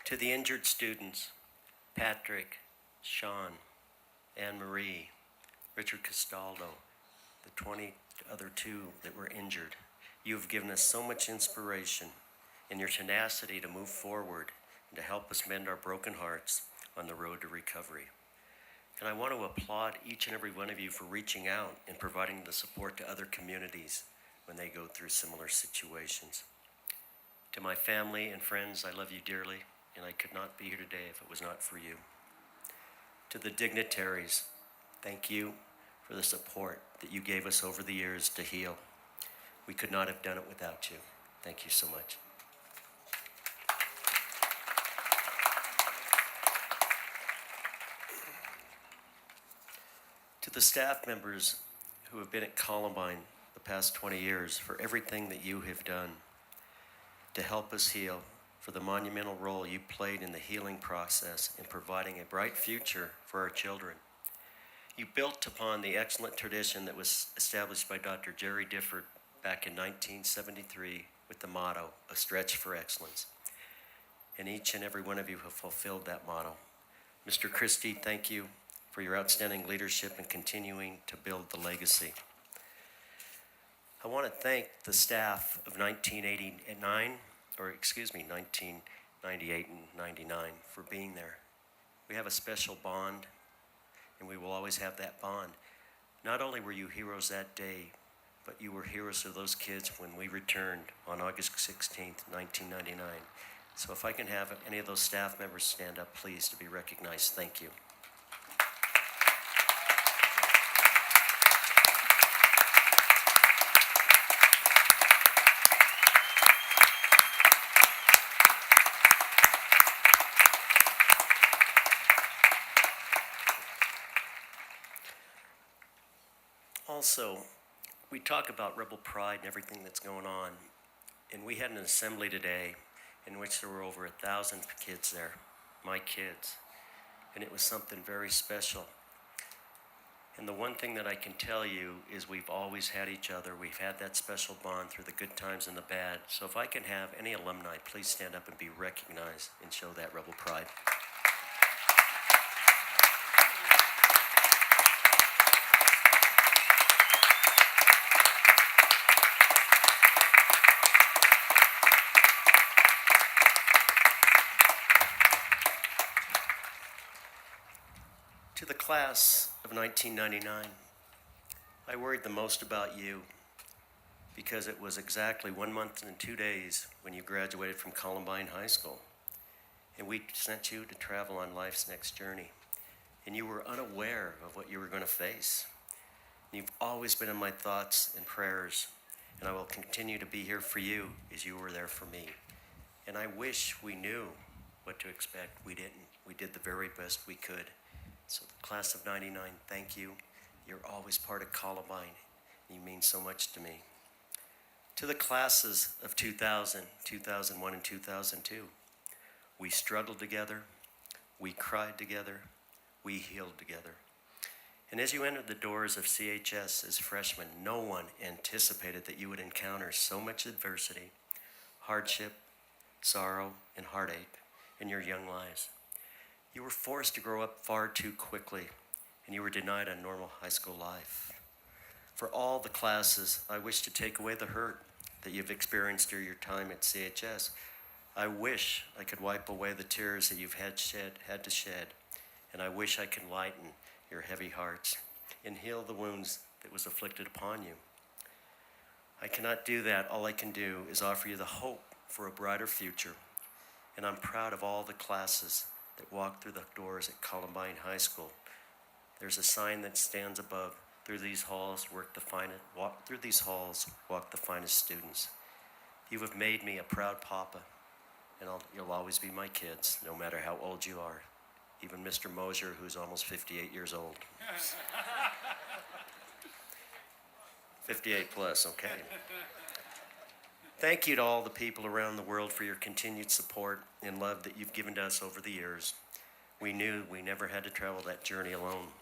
To the injured students, Patrick, Sean, Anne-Marie, Richard Castaldo, the 20 other 2 that were injured, you have given us so much inspiration in your tenacity to move forward and to help us mend our broken hearts on the road to recovery. And I want to applaud each and every one of you for reaching out and providing the support to other communities when they go through similar situations. To my family and friends, I love you dearly, and I could not be here today if it was not for you. To the dignitaries, thank you for the support that you gave us over the years to heal. We could not have done it without you. Thank you so much. To the staff members who have been at Columbine the past 20 years, for everything that you have done to help us heal, for the monumental role you played in the healing process in providing a bright future for our children. You built upon the excellent tradition that was established by Dr. Jerry Difford back in 1973 with the motto, a stretch for excellence. And each and every one of you have fulfilled that motto. Mr. Christie, thank you for your outstanding leadership and continuing to build the legacy. I want to thank the staff of 1998 and 99 for being there. We have a special bond, and we will always have that bond. Not only were you heroes that day, but you were heroes of those kids when we returned on August 16th, 1999. So if I can have any of those staff members stand up, please, to be recognized. Thank you. Also, we talk about rebel pride and everything that's going on, and we had an assembly today in which there were over 1,000 kids there, my kids, and it was something very special. And the one thing that I can tell you is we've always had each other. We've had that special bond through the good times and the bad. So if I can have any alumni, please stand up and be recognized and show that rebel pride. To the class of 1999, I worried the most about you because it was exactly 1 month and 2 days when you graduated from Columbine High School. And we sent you to travel on life's next journey. And you were unaware of what you were going to face. You've always been in my thoughts and prayers, and I will continue to be here for you as you were there for me. And I wish we knew what to expect. We didn't. We did the very best we could. So the class of 99, thank you. You're always part of Columbine. You mean so much to me. To the classes of 2000, 2001, and 2002, we struggled together, we cried together, we healed together. And as you entered the doors of CHS as freshmen, no one anticipated that you would encounter so much adversity, hardship, sorrow, and heartache in your young lives. You were forced to grow up far too quickly, and you were denied a normal high school life. For all the classes, I wish to take away the hurt that you've experienced during your time at CHS. I wish I could wipe away the tears that you've had to shed, and I wish I could lighten your heavy hearts and heal the wounds that was afflicted upon you. I cannot do that. All I can do is offer you the hope for a brighter future, and I'm proud of all the classes that walk through the doors at Columbine High School. There's a sign that stands above, "Through these halls walk the finest students." You have made me a proud papa, and you'll always be my kids, no matter how old you are. Even Mr. Mosier, who's almost 58 years old. 58 plus, okay. Thank you to all the people around the world for your continued support and love that you've given to us over the years. We knew we never had to travel that journey alone.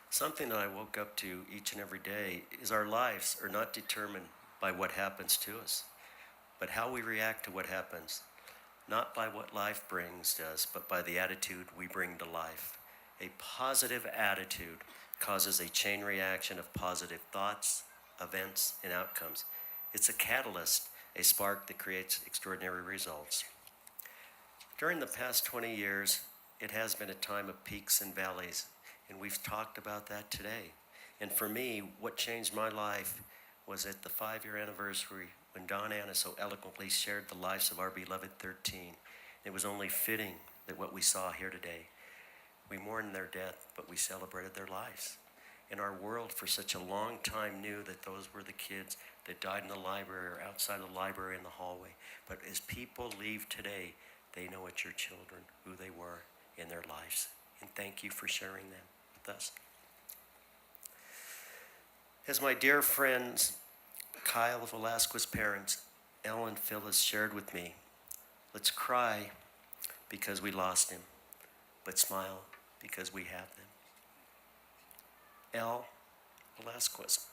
Something that I woke up to each and every day is our lives are not determined by what happens to us, but how we react to what happens. Not by what life brings to us, but by the attitude we bring to life. A positive attitude causes a chain reaction of positive thoughts, events, and outcomes. It's a catalyst, a spark that creates extraordinary results. During the past 20 years, it has been a time of peaks and valleys, and we've talked about that today. And for me, what changed my life was at the 5-year anniversary when Don Anna so eloquently shared the lives of our beloved 13. It was only fitting that what we saw here today, we mourned their death, but we celebrated their lives. And our world for such a long time knew that those were the kids that died in the library or outside the library in the hallway. But as people leave today, they know it's your children, who they were in their lives. And thank you for sharing them with us. As my dear friends, Kyle Velasquez's parents, Ellen and Phyllis, shared with me, let's cry because we lost him, but smile because we have them. L. Velasquez.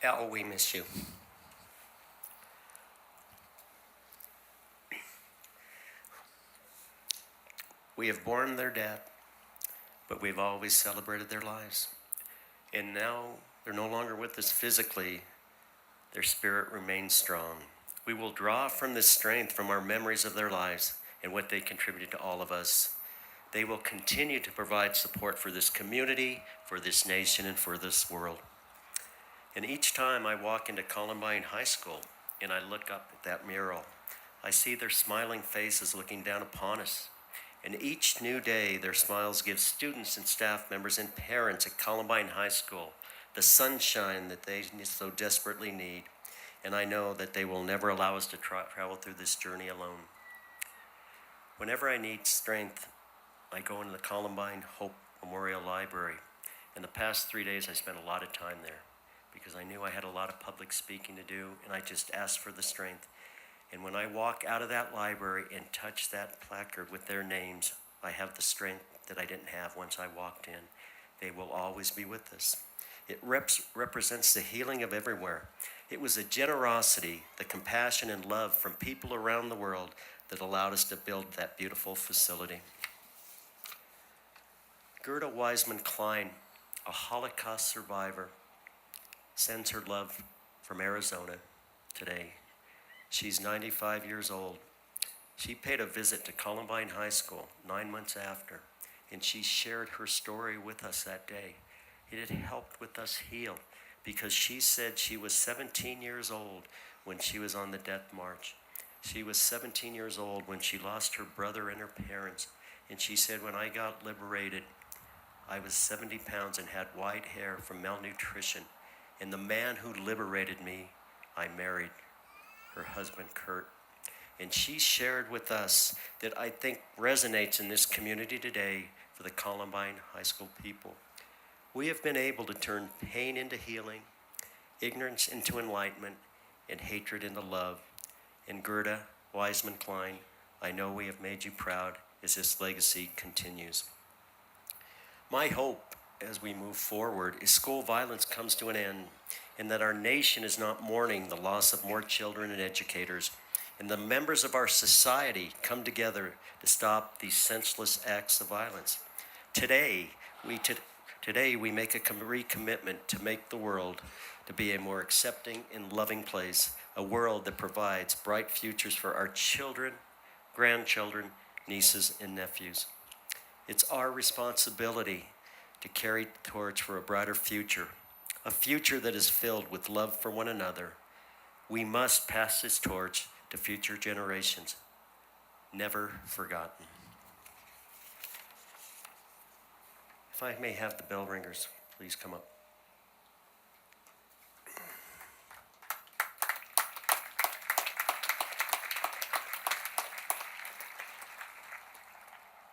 Al, we miss you. We have borne their death, but we've always celebrated their lives. And now they're no longer with us physically. Their spirit remains strong. We will draw from this strength from our memories of their lives and what they contributed to all of us. They will continue to provide support for this community, for this nation, and for this world. And each time I walk into Columbine High School and I look up at that mural, I see their smiling faces looking down upon us. And each new day, their smiles give students and staff members and parents at Columbine High School the sunshine that they so desperately need. And I know that they will never allow us to travel through this journey alone. Whenever I need strength, I go into the Columbine Hope Memorial Library. In the past 3 days, I spent a lot of time there because I knew I had a lot of public speaking to do, and I just asked for the strength. And when I walk out of that library and touch that placard with their names, I have the strength that I didn't have once I walked in. They will always be with us. It represents the healing of everywhere. It was the generosity, the compassion, and love from people around the world that allowed us to build that beautiful facility. Gerda Wiseman Klein, a Holocaust survivor, sends her love from Arizona today. She's 95 years old. She paid a visit to Columbine High School 9 months after, and she shared her story with us that day. It had helped with us heal because she said she was 17 years old when she was on the death march. She was 17 years old when she lost her brother and her parents. And she said, when I got liberated, I was 70 pounds and had white hair from malnutrition. And the man who liberated me, I married, her husband, Kurt. And she shared with us that I think resonates in this community today for the Columbine High School people. We have been able to turn pain into healing, ignorance into enlightenment, and hatred into love. And Gerda Wiseman-Klein, I know we have made you proud as this legacy continues. My hope as we move forward is school violence comes to an end and that our nation is not mourning the loss of more children and educators, and the members of our society come together to stop these senseless acts of violence. Today we make a recommitment to make the world to be a more accepting and loving place, a world that provides bright futures for our children, grandchildren, nieces, and nephews. It's our responsibility to carry the torch for a brighter future, a future that is filled with love for one another. We must pass this torch to future generations, never forgotten. If I may have the bell ringers, please come up.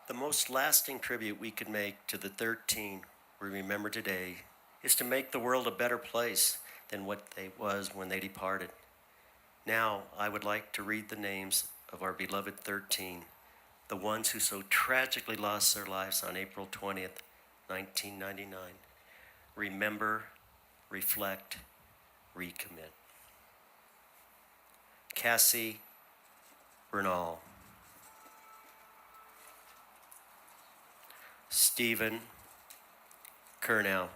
The most lasting tribute we could make to the 13 we remember today is to make the world a better place than what it was when they departed. Now, I would like to read the names of our beloved 13, the ones who so tragically lost their lives on April 20th, 1999. Remember, reflect, recommit. Cassie Bernal. Stephen Kernow.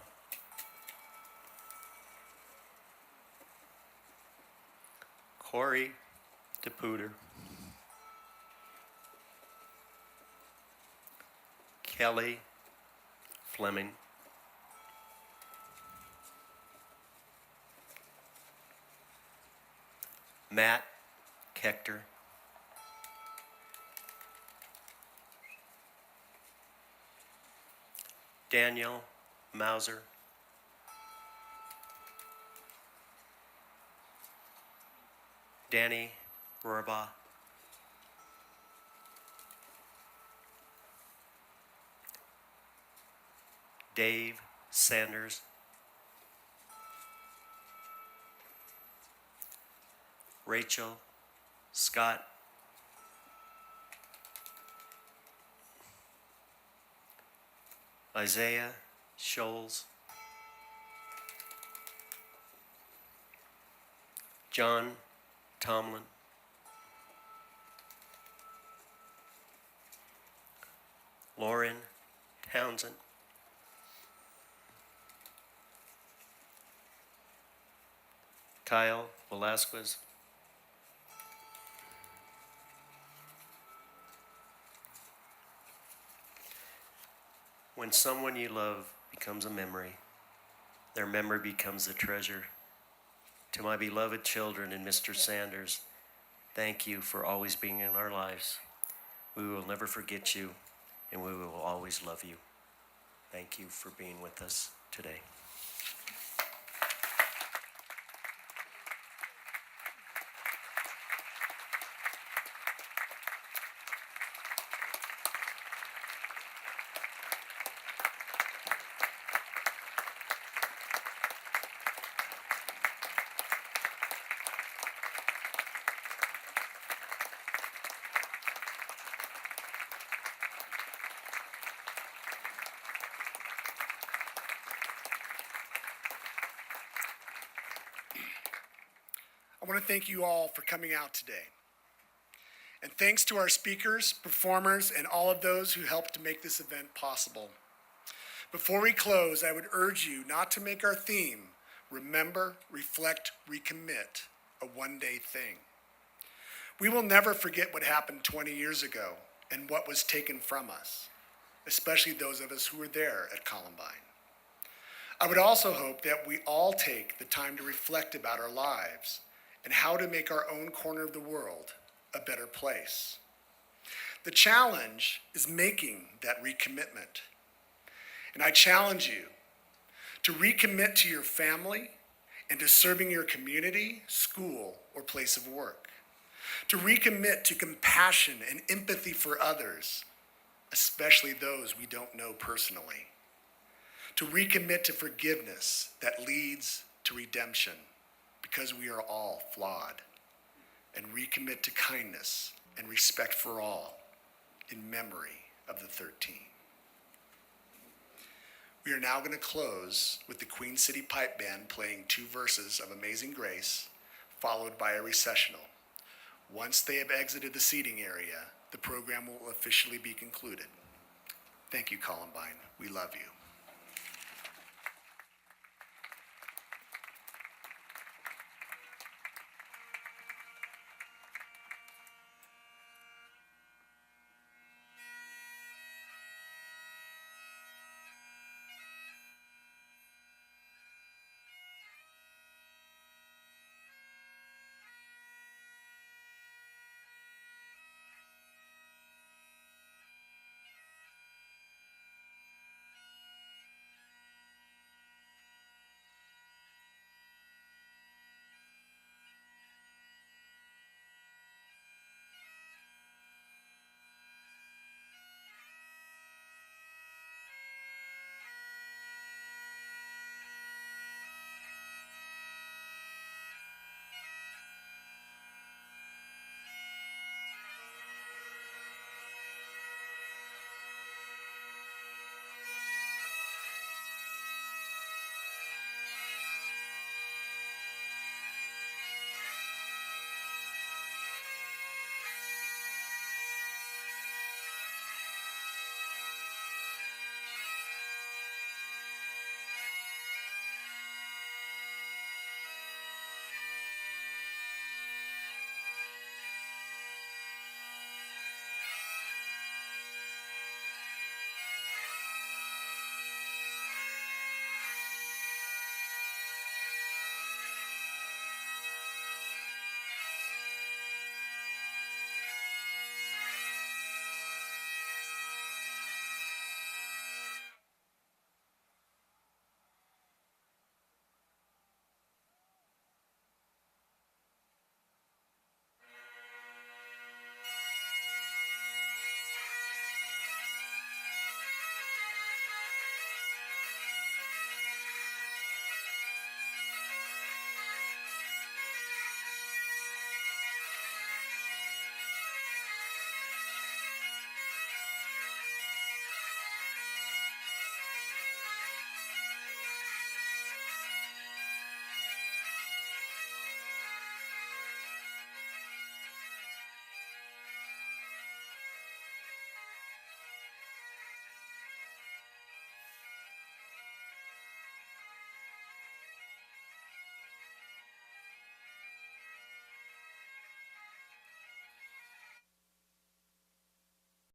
Corey DePuter. Kelly Fleming. Matt Kechter. Daniel Mauser. Danny Rohrbaugh. Dave Sanders. Rachel Scott. Isaiah Scholes. John Tomlin. Lauren Townsend. Kyle Velasquez. When someone you love becomes a memory, their memory becomes a treasure. To my beloved children and Mr. Sanders, thank you for always being in our lives. We will never forget you, and we will always love you. Thank you for being with us today. I want to thank you all for coming out today. And thanks to our speakers, performers, and all of those who helped to make this event possible. Before we close, I would urge you not to make our theme, remember, reflect, recommit, a one-day thing. We will never forget what happened 20 years ago and what was taken from us, especially those of us who were there at Columbine. I would also hope that we all take the time to reflect about our lives and how to make our own corner of the world a better place. The challenge is making that recommitment. And I challenge you to recommit to your family and to serving your community, school, or place of work. To recommit to compassion and empathy for others, especially those we don't know personally. To recommit to forgiveness that leads to redemption, because we are all flawed. and recommit to kindness and respect for all in memory of the 13. We are now going to close with the Queen City Pipe Band playing 2 verses of Amazing Grace, followed by a recessional. Once they have exited the seating area, the program will officially be concluded. Thank you, Columbine. We love you.